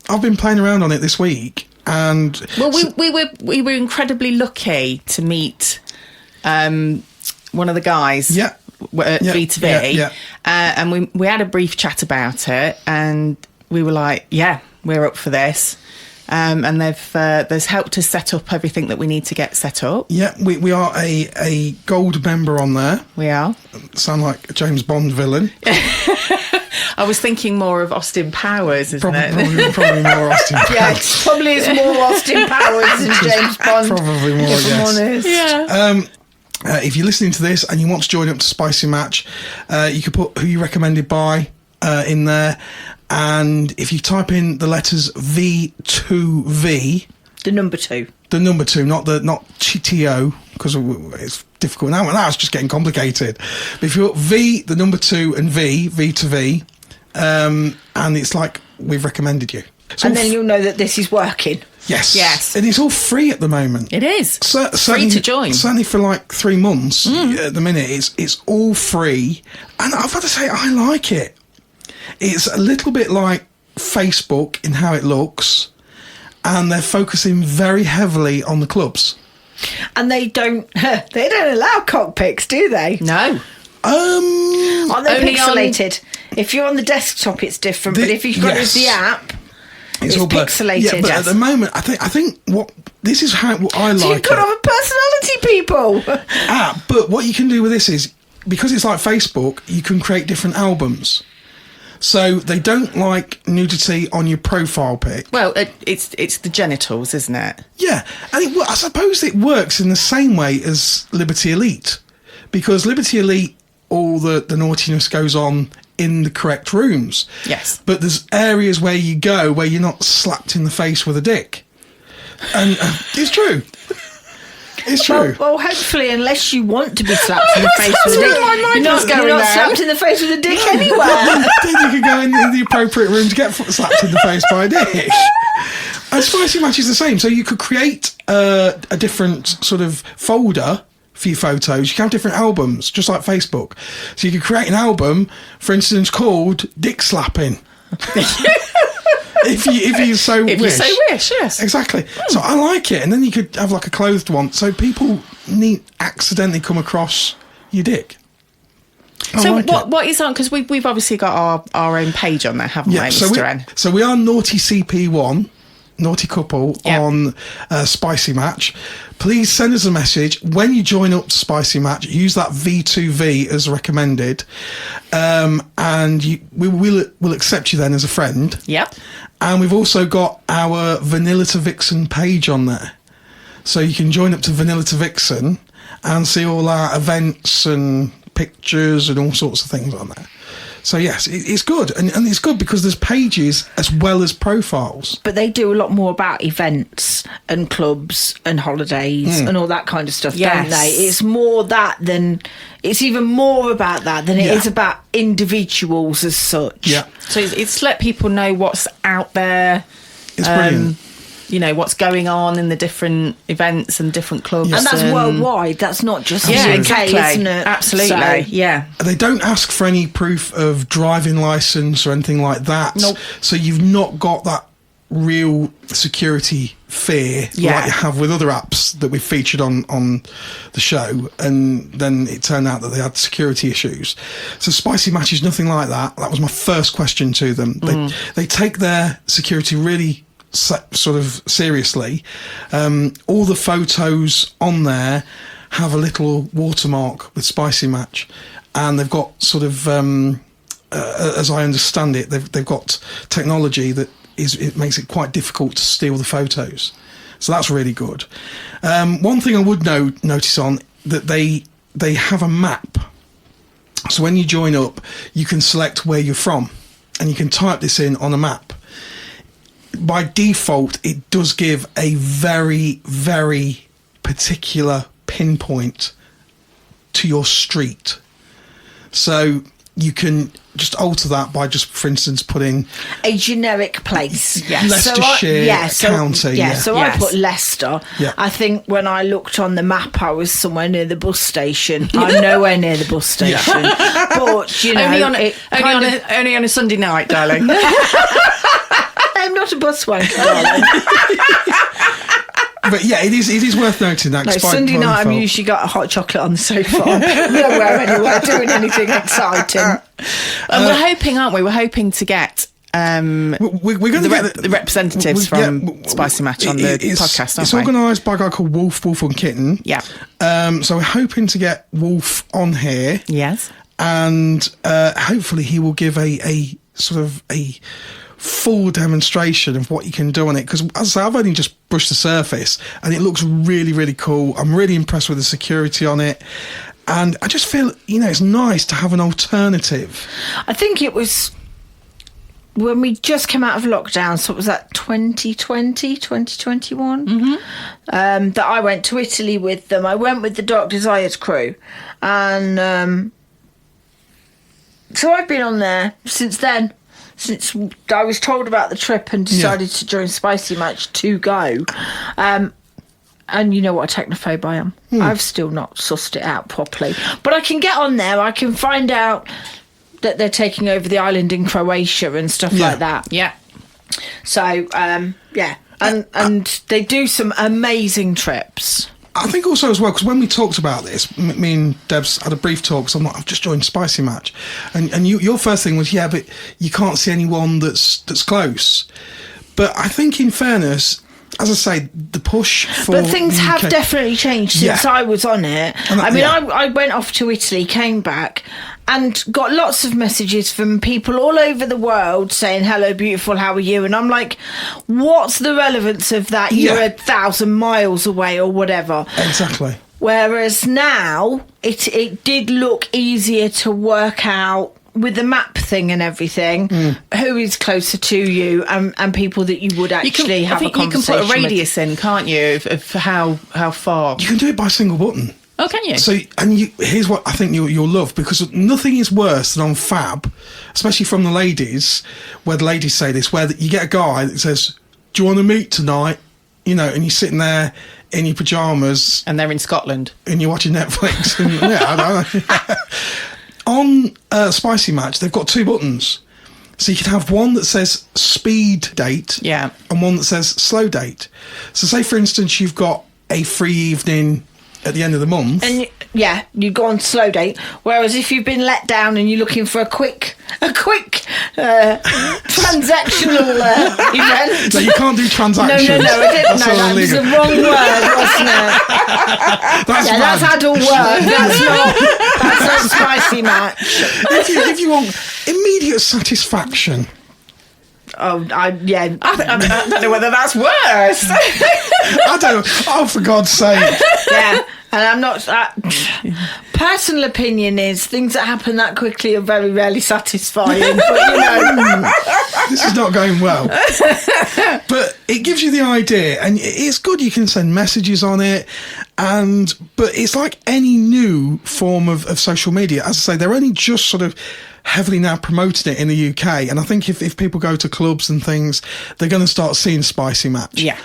I've been playing around on it this week, and we were incredibly lucky to meet one of the guys. Yeah. At V2V, yeah. And we had a brief chat about it, and we were like, yeah, we're up for this. And there's helped us set up everything that we need to get set up. Yeah, we are a gold member on there. We are. Sound like a James Bond villain. I was thinking more of Austin Powers, isn't it? Probably more Austin Powers. Yeah, it probably is more Austin Powers than James Bond. Probably more, if I'm yes. honest. Yeah. If you're listening to this and you want to join up to Spicy Match, you could put who you recommended by in there. And if you type in the letters V2V, The number 2, not TO, because it's difficult now. Now it's just getting complicated. But if you put V, the number 2, and V2V, and it's like we've recommended you. So and then you'll know that this is working. Yes. And it's all free at the moment. It is. Free to join. Certainly for like 3 months at the minute. It's all free. And I've got to say, I like it. It's a little bit like Facebook in how it looks. And they're focusing very heavily on the clubs. And they don't allow cockpits, do they? No. Are they Only pixelated? If you're on the desktop, it's different. But if you've got the app, it's all pixelated. Yeah, but at the moment, I think what I like. So you've got to have a personality, people. But what you can do with this is, because it's like Facebook, you can create different albums. So they don't like nudity on your profile pic. Well, it's the genitals, isn't it? Yeah, and I suppose it works in the same way as Liberty Elite, because Liberty Elite, all the naughtiness goes on in the correct rooms. Yes. But there's areas where you go where you're not slapped in the face with a dick. And it's true. It's true. Well, hopefully, unless you want to be slapped in the face with a dick, you're not slapped in the face with a dick anywhere. Then you can go in the appropriate room to get slapped in the face by a dick. And Spicy Match is the same. So you could create a different sort of folder for your photos. You can have different albums, just like Facebook. So you could create an album, for instance, called Dick Slapping. If you so wish, yes. Exactly. So I like it. And then you could have like a clothed one, so people need accidentally come across your dick. So what is on? Because we've obviously got our own page on there, haven't we, Mr. N? So we are Naughty CP1, Naughty Couple, on Spicy Match. Please send us a message when you join up to Spicy Match. Use that V2V as recommended, and we will accept you then as a friend. Yep. And we've also got our Vanilla to Vixen page on there, so you can join up to Vanilla to Vixen and see all our events and pictures and all sorts of things on there. So yes, it's good, and it's good because there's pages as well as profiles. But they do a lot more about events and clubs and holidays and all that kind of stuff, don't they? It's even more about that than it is about individuals as such. Yeah. So it's to let people know what's out there. It's brilliant. You know, what's going on in the different events and different clubs. And that's worldwide. That's not just yeah, UK, exactly. isn't it? Absolutely, So, yeah. They don't ask for any proof of driving licence or anything like that. Nope. So you've not got that real security fear like you have with other apps that we've featured on the show, and then it turned out that they had security issues. So Spicy Match is nothing like that. That was my first question to them. They take their security really sort of seriously. All the photos on there have a little watermark with Spicy Match, and they've got sort of as I understand it, they've got technology that it makes it quite difficult to steal the photos. So that's really good. One thing I would notice on that they have a map. So when you join up, you can select where you're from, and you can type this in on a map. By default, it does give a very, very particular pinpoint to your street. So you can just alter that by just, for instance, putting a generic place. Yes. Leicestershire County. So I put Leicester. Yeah. I think when I looked on the map, I was somewhere near the bus station. I'm nowhere near the bus station. But, you know... Only on a Sunday night, darling. I'm not a bus wanker, darling. But yeah, it is worth noting that. No, Sunday night I've usually got a hot chocolate on the sofa. Nowhere anywhere doing anything exciting. And we're hoping, aren't we? We're hoping to get we're going to get the representatives from Spicy Match on the podcast, It's aren't we? organised by a guy called Wolf and Kitten. Yeah. So we're hoping to get Wolf on here. Yes. And hopefully he will give a sort of a full demonstration of what you can do on it, because as I say, I've only just brushed the surface and it looks really, really cool. I'm really impressed with the security on it, and I just feel, you know, it's nice to have an alternative. I think it was when we just came out of lockdown, so it was that 2020, 2021, that I went to Italy with them. I went with the Dark Desires crew, and so I've been on there since then. Since I was told about the trip and decided to join Spicy Match to go. And you know what a technophobe I am. I've still not sussed it out properly. But I can get on there. I can find out that they're taking over the island in Croatia and stuff like that. Yeah. So, yeah. And they do some amazing trips. I think also as well, because when we talked about this, me and Debs had a brief talk, so I'm like, I've just joined Spicy Match. And your first thing was, yeah, but you can't see anyone that's close. But I think in fairness, as I say, the push for... But things have definitely changed since I was on it. I went off to Italy, came back, and got lots of messages from people all over the world saying, hello, beautiful, how are you? And I'm like, what's the relevance of that? You're 1,000 miles away or whatever. Exactly. Whereas now, it did look easier to work out with the map thing and everything, who is closer to you and people that you would actually have a conversation with. You can put a radius in, can't you, of how far? You can do it by a single button. Oh, can you? So, here's what I think you'll love, because nothing is worse than on Fab, especially from the ladies, where the ladies say this, where you get a guy that says, do you want to meet tonight? You know, and you're sitting there in your pyjamas. And they're in Scotland. And you're watching Netflix. And, I don't know. On Spicy Match, they've got two buttons. So you can have one that says speed date and one that says slow date. So say, for instance, you've got a free evening at the end of the month. And you go on slow date. Whereas if you've been let down and you're looking for a quick transactional event. No, you can't do transactions. No, I didn't know that. Was the wrong word, wasn't it? That's adult work. That's not Spicy Match. If you want immediate satisfaction. Oh, I don't know whether that's worse. I don't. Oh, for God's sake! Yeah, and I'm not. Personal opinion is things that happen that quickly are very rarely satisfying. But this is not going well. But it gives you the idea, and it's good. You can send messages on it, but it's like any new form of social media. As I say, they're only just sort of heavily now promoting it in the UK, and I think if people go to clubs and things, they're going to start seeing Spicy Match. Yeah.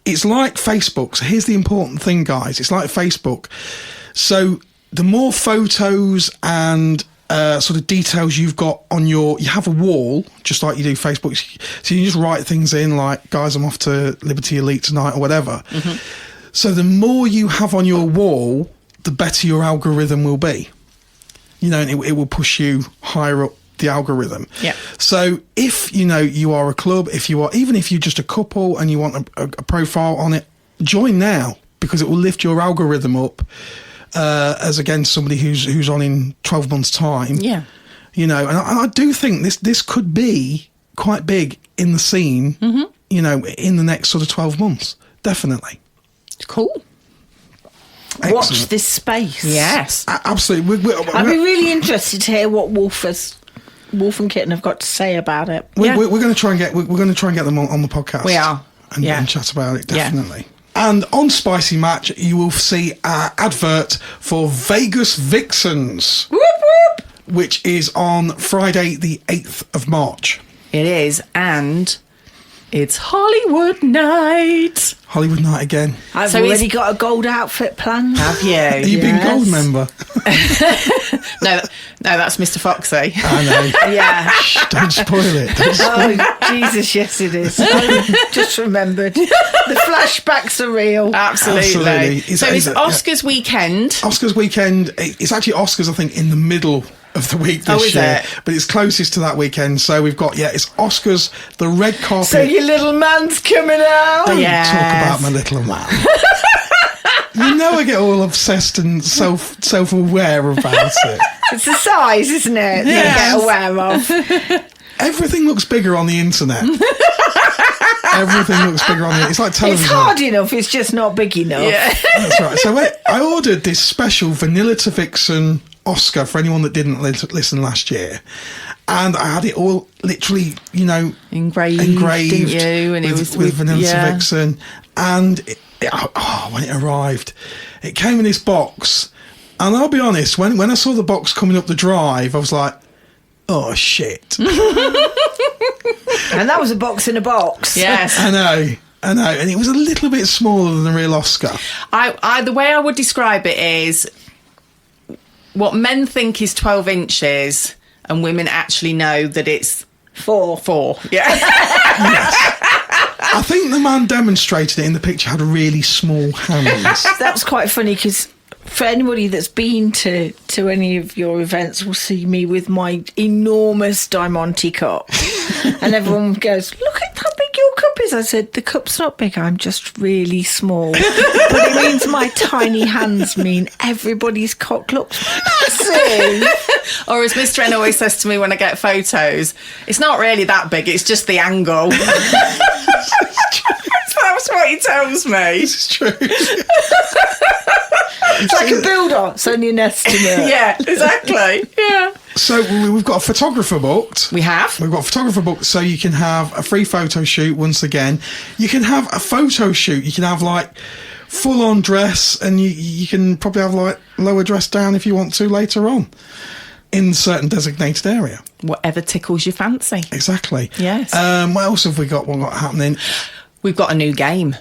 It's like Facebook. So here's the important thing, guys. It's like Facebook. So the more photos and sort of details you've got on you have a wall, just like you do Facebook. So you just write things in like, guys, I'm off to Liberty Elite tonight or whatever. Mm-hmm. So the more you have on your wall, the better your algorithm will be. You know, and it will push you higher up the algorithm. Yeah. So if, you are a club, even if you're just a couple and you want a profile on it, join now, because it will lift your algorithm up as against somebody who's on in 12 months' time. Yeah. And I do think this could be quite big in the scene in the next sort of 12 months. Definitely. Cool. Excellent. Watch this space. Yes. Absolutely. I'd be really interested to hear what Wolf and Kitten have got to say about it. We're going to try and get them on the podcast. We are. And chat about it, definitely. Yeah. And on Spicy Match, you will see our advert for Vegas Vixens, Whoop whoop! which is on Friday the 8th of March. It is, and it's Hollywood night. Hollywood night again. I've So already got a gold outfit planned. Have you? Are you being gold member? No, that's Mr. Foxy. I know. Yeah. Shh, don't spoil it. Don't spoil it. Oh, Jesus, yes it is. I just remembered. The flashbacks are real. Absolutely. Absolutely. So it's Oscars weekend. Oscars weekend. It's actually Oscars, I think, in the middle of the week this is year. it? But it's closest to that weekend. So we've got, it's Oscars, the red carpet. So your little man's coming out. Don't Yes. talk about my little man. You know I get all obsessed and self-aware about it. It's the size, isn't it? Yes. You get aware of. Everything looks bigger on the internet. Everything looks bigger on the. It's like television. It's hard enough, it's just not big enough. Yeah. That's right. So I ordered this special Vanilla to Vixen Oscar for anyone that didn't listen last year, and I had it all literally, Engraved, didn't you? And with, it was with Vanilla yeah. to Vixen, and when it arrived, it came in this box, and I'll be honest, when I saw the box coming up the drive, I was like, oh shit. And that was a box in a box. Yes. I know, and it was a little bit smaller than the real Oscar. The way I would describe it is what men think is 12 inches and women actually know that it's 4. Yeah. Yes. I think the man demonstrated it in the picture had really small hands. That was quite funny because for anybody that's been to any of your events will see me with my enormous Diamante cup. And everyone goes, look at how big your cup is. I said, the cup's not big, I'm just really small. But it means my tiny hands mean everybody's cock looks massive. Or as Mr. N always says to me when I get photos, it's not really that big, it's just the angle. That's what he tells me. This is true. It's like a builder, it's only an estimate. Yeah, exactly. Yeah. So we've got a photographer booked. We have. We've got a photographer booked, so you can have a free photo shoot once again. You can have a photo shoot. You can have like full-on dress, and you can probably have like lower dress down if you want to later on in a certain designated area. Whatever tickles your fancy. Exactly. Yes. What else have we got? What got happening? We've got a new game,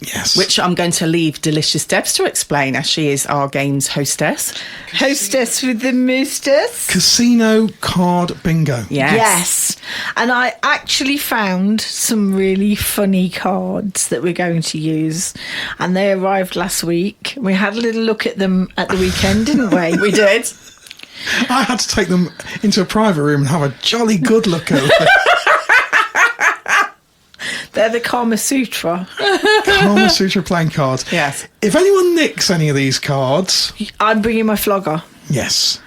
Yes. which I'm going to leave Delicious Debs to explain, as she is our game's hostess. Hostess with the moostess. Casino card bingo. Yes. And I actually found some really funny cards that we're going to use. And they arrived last week. We had a little look at them at the weekend, didn't we? We did. I had to take them into a private room and have a jolly good look at them. They're the Kama Sutra. Kama Sutra playing cards. Yes. If anyone nicks any of these cards, I'm bringing my flogger. yes.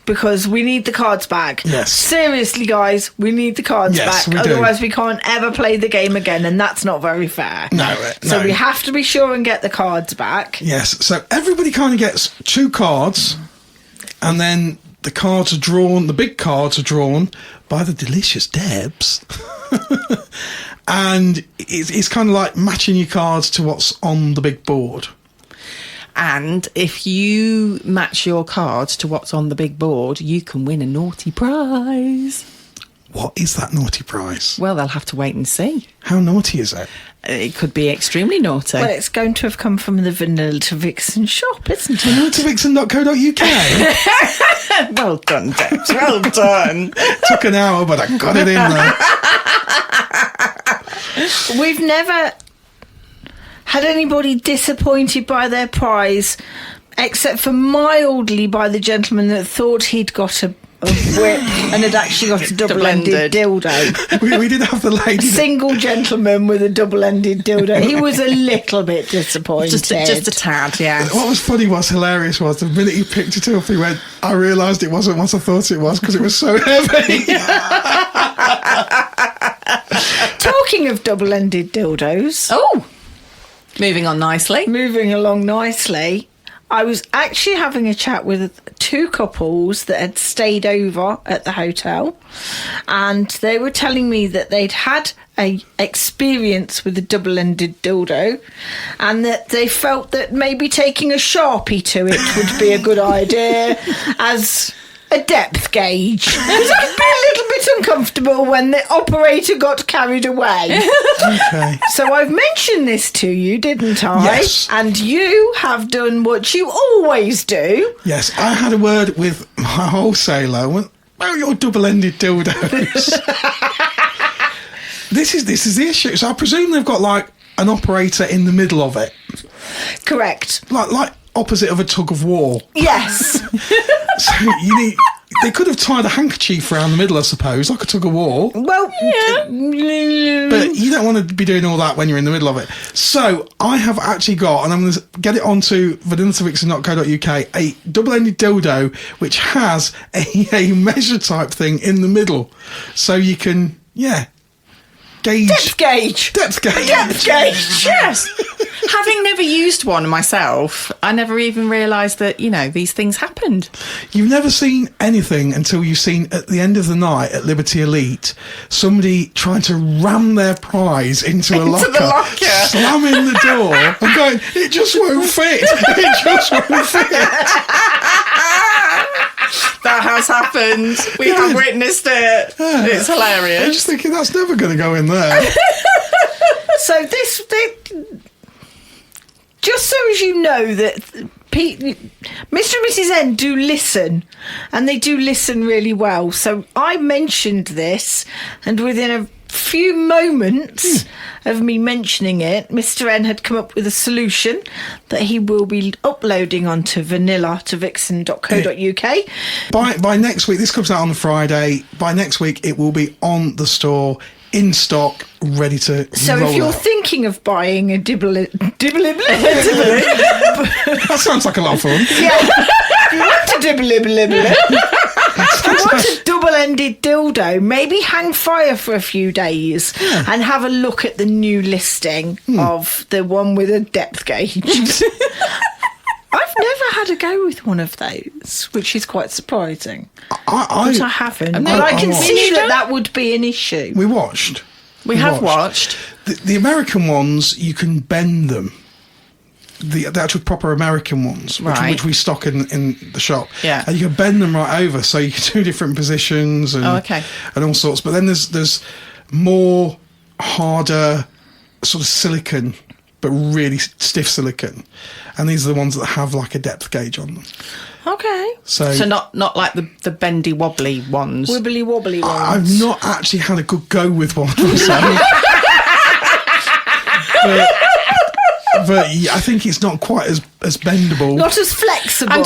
Because we need the cards back. Yes. Seriously, guys, we need the cards Yes, back. we do. Otherwise, we can't ever play the game again, and that's not very fair. No. So we have to be sure and get the cards back. Yes. So everybody kind of gets 2 cards, and then the cards are drawn. The big cards are drawn by the Delicious Debs. And it's kind of like matching your cards to what's on the big board. And if you match your cards to what's on the big board, you can win a naughty prize. What is that naughty prize? Well, they'll have to wait and see. How naughty is it? It could be extremely naughty. Well, it's going to have come from the Vanilla to Vixen shop, isn't it? VanillaToVixen.co.uk. Well done, Debs. Well done. Took an hour, but I got it in there. We've never had anybody disappointed by their prize, except for mildly by the gentleman that thought he'd got a whip and had actually got a double-ended dildo. We did have the lady. Single gentleman with a double-ended dildo. He was a little bit disappointed. Just a tad, yeah. What was funny, hilarious was the minute he picked it up, he went, I realised it wasn't what I thought it was because it was so heavy. Talking of double-ended dildos, Oh, moving on nicely. moving along nicely, I was actually having a chat with 2 couples that had stayed over at the hotel, and they were telling me that they'd had a experience with a double-ended dildo, and that they felt that maybe taking a Sharpie to it would be a good idea as a depth gauge. Because it could be a little bit uncomfortable when the operator got carried away. Okay. So I've mentioned this to you, didn't I? Yes. And you have done what you always do. Yes, I had a word with my wholesaler. Went, well, your double-ended dildos. This is the issue. So I presume they've got like an operator in the middle of it, Correct. like opposite of a tug of war. Yes. So they could have tied a handkerchief around the middle, I suppose, like a tug of war. Well, But you don't want to be doing all that when you're in the middle of it. So I have actually got, and I'm going to get it onto vanillatavixen.co.uk, a double-ended dildo which has a measure type thing in the middle, so you can gauge. depth gauge. Depth gauge. Depth gauge. Yes. Having never used one myself, I never even realised that, these things happened. You've never seen anything until you've seen at the end of the night at Liberty Elite somebody trying to ram their prize into a locker, slamming the door and going, it just won't fit. It just won't fit. That has happened. We have witnessed it. It's I'm hilarious. just thinking that's never going to go in there. So just so as you know that Mr. and Mrs. N do listen, and they do listen really well. So I mentioned this, and within a few moments of me mentioning it, Mr. N had come up with a solution that he will be uploading onto vanillatavixen.co.uk. By next week, this comes out on the Friday. By next week, it will be on the store, in stock, ready to So roll if you're out. thinking of buying a That sounds like a lot of fun. if you want a double-ended dildo, maybe hang fire for a few days and have a look at the new listing of the one with a depth gauge. I've never had a go with one of those, which is quite surprising. But I haven't. And I can see that would be an issue. We watched. We have watched. The American ones, you can bend them. The actual proper American ones, which we stock in the shop. Yeah. And you can bend them right over, so you can do different positions and and all sorts. But then there's more harder sort of silicone, but really stiff silicone. And these are the ones that have like a depth gauge on them. Okay. So not like the bendy wobbly ones. Wibbly wobbly ones. I've not actually had a good go with one myself. But I think it's not quite as bendable. Not as flexible.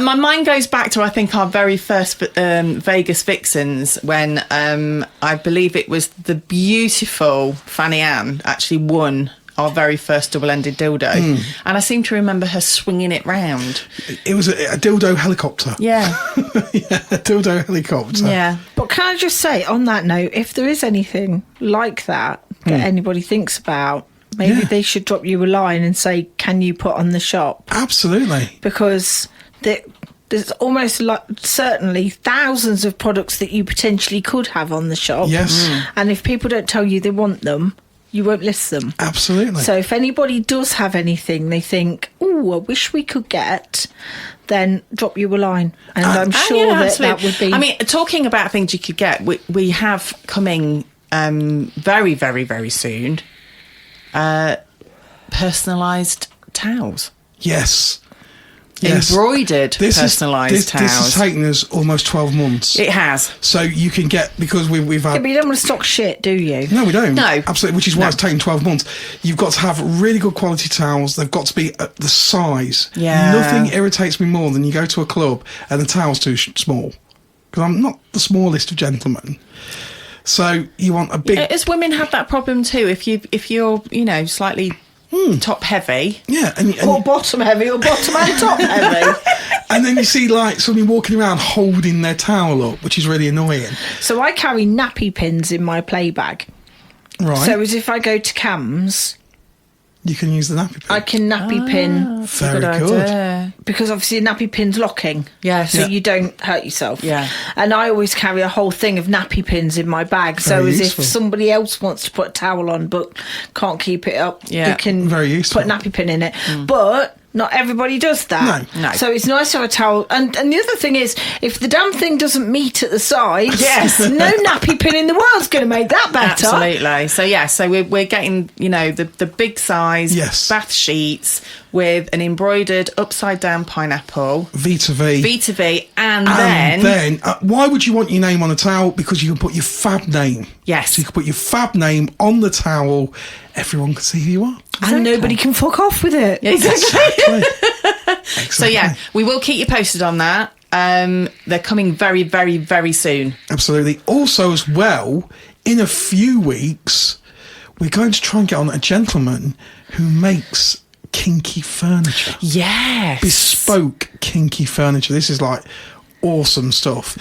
My mind goes back to, I think, our very first Vegas Vixens, when I believe it was the beautiful Fanny Ann actually won our very first double-ended dildo. And I seem to remember her swinging it round. It was a dildo helicopter. Yeah. A dildo helicopter. Yeah. But can I just say, on that note, if there is anything like that anybody thinks about, maybe they should drop you a line and say, can you put on the shop? Absolutely. Because there's almost certainly thousands of products that you potentially could have on the shop. Yes. And if people don't tell you they want them, you won't list them. Absolutely. So if anybody does have anything they think, oh, I wish we could get, then drop you a line. And I'm sure that would be... I mean, talking about things you could get, we have coming very, very, very soon, personalised towels. Yes. Embroidered personalised towels. This has taken us almost 12 months. It has. So you can get, because we've had... Yeah, but you don't want to stock shit, do you? No, we don't. No. Absolutely, which is why it's taken 12 months. You've got to have really good quality towels. They've got to be at the size. Yeah. Nothing irritates me more than you go to a club and the towel's too small. Because I'm not the smallest of gentlemen. So you want a big... As women have that problem too. If you're slightly top heavy. Yeah. Or bottom heavy, or bottom and top heavy. And then you see like somebody walking around holding their towel up, which is really annoying. So I carry nappy pins in my play bag. Right. So as if I go to Cam's, You can use the nappy pin. I can nappy pin, Very Good good. idea. because obviously a nappy pin's locking. Yes. So Yeah. you don't hurt yourself. Yeah. And I always carry a whole thing of nappy pins in my bag. So Very as useful. if somebody else wants to put a towel on but can't keep it up, Yeah. you can Very useful. put a nappy pin in it. But not everybody does that. No. So it's nice to have a towel. And the other thing is, if the damn thing doesn't meet at the sides, Yes. no nappy pin in the world's going to make that better. Absolutely. So so we're getting, the big size Yes. bath sheets with an embroidered upside down pineapple, V2V. V2V, and And then then, why would you want your name on a towel? Because you can put your Fab name. Yes. So you can put your Fab name on the towel. Everyone can see who you are. And nobody can fuck off with it. exactly. Exactly. So we will keep you posted on that. They're coming very, very, very soon. Absolutely. Also, as well, in a few weeks, we're going to try and get on a gentleman who makes kinky furniture. Yes. Bespoke kinky furniture. This is like awesome stuff.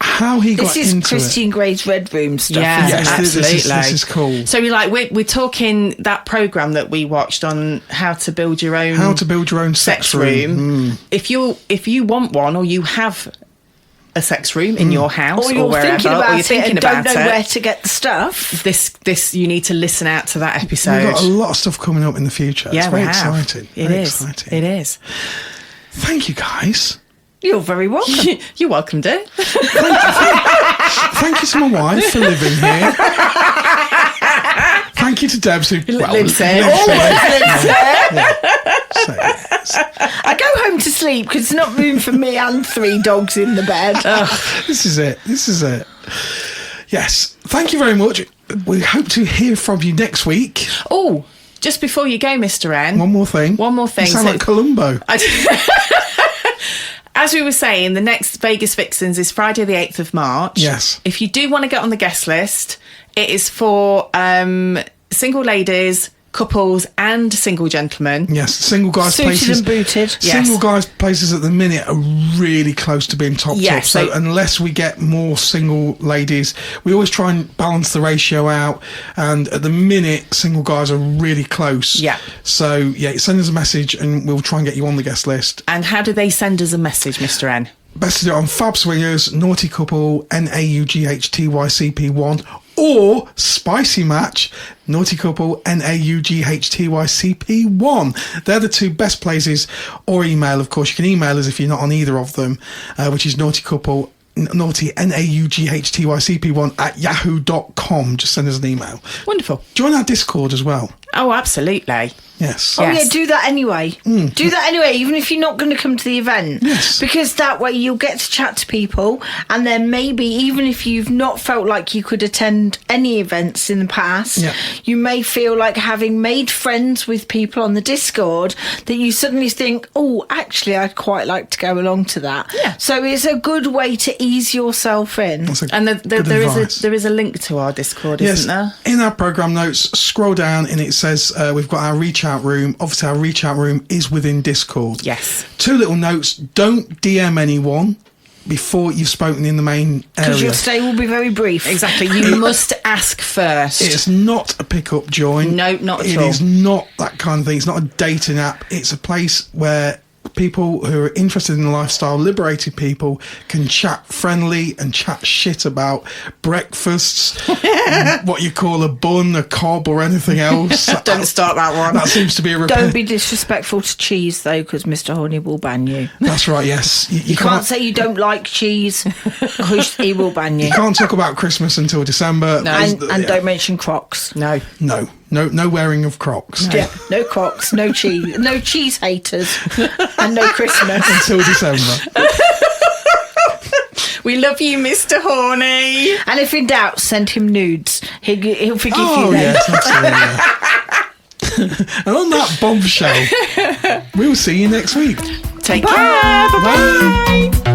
How he got This is into Christine Gray's Red Room stuff. Yeah, Yes, absolutely. this is cool. So we're talking that program that we watched on how to build your own it. How to build your own sex room. If you want one, or you have a sex room in your house, Or you're wherever, thinking about or you're it thinking and don't about know it, where to get the stuff. this you need to listen out to that episode. We've got a lot of stuff coming up in the future. Yeah, it's very we have. exciting. It Very is. exciting. It is. Thank you, guys. You're very welcome. You're welcome, dear. Thank you to my wife for living here. Thank you to Debs who lives here. So, yes. I go home to sleep because it's not room for me and 3 dogs in the bed. This is it. Yes. Thank you very much. We hope to hear from you next week. Oh, just before you go, Mr. N. One more thing. You You sound like Columbo. As we were saying, the next Vegas Vixens is Friday the 8th of March. Yes. If you do want to get on the guest list, it is for single ladies, couples and single gentlemen. Yes, single guys Suited places. and booted. Yes. Single guys places at the minute are really close to being topped Yeah, up. So so- unless we get more single ladies, we always try and balance the ratio out. And at the minute, single guys are really close. Yeah. So yeah, send us a message and we'll try and get you on the guest list. And how do they send us a message, Mr. N? Best to do it on Fab Swingers, Naughty Couple, NAUGHTYCP1, or Spicy Match, Naughty Couple, NAUGHTYCP1. They're the 2 best places, or email, of course. You can email us if you're not on either of them, which is Naughty Couple, Naughty, NAUGHTYCP1 at yahoo.com. Just send us an email. Wonderful. Join our Discord as well. Oh, absolutely. Yes. Oh, Yes. yeah, do that anyway. Do that anyway, even if you're not going to come to the event. Yes. Because that way you'll get to chat to people, and then maybe even if you've not felt like you could attend any events in the past, Yeah. you may feel like having made friends with people on the Discord that you suddenly think, oh, actually, I'd quite like to go along to that. Yeah. So it's a good way to ease yourself in. That's a And good there advice. is a link to our Discord, Yes, isn't there? in our program notes, scroll down and it says we've got our reach out room. Obviously, our reach out room is within Discord. Yes. 2 little notes: don't DM anyone before you've spoken in the main Because area. your stay will be very brief. Exactly. You must ask first. It's not a pick-up join. No, not at It all. is not that kind of thing. It's not a dating app. It's a place where people who are interested in the lifestyle, liberated people, can chat friendly and chat shit about breakfasts, what you call a bun, a cob, or anything else. Don't start that one. That seems to be a Don't be disrespectful to cheese, though, because Mr. Horny will ban you. That's right. Yes, You can't say you don't like cheese, because he will ban you. You can't talk about Christmas until December. No. And Yeah. don't mention Crocs. No. No wearing of Crocs Yeah, no Crocs, no cheese, no cheese haters, and no Christmas. until December. We love you, Mr. Horny. And if in doubt, send him nudes. He'll forgive Oh you then. yes, absolutely. And on that bombshell, we'll see you next week. Take care. Bye-bye. Bye.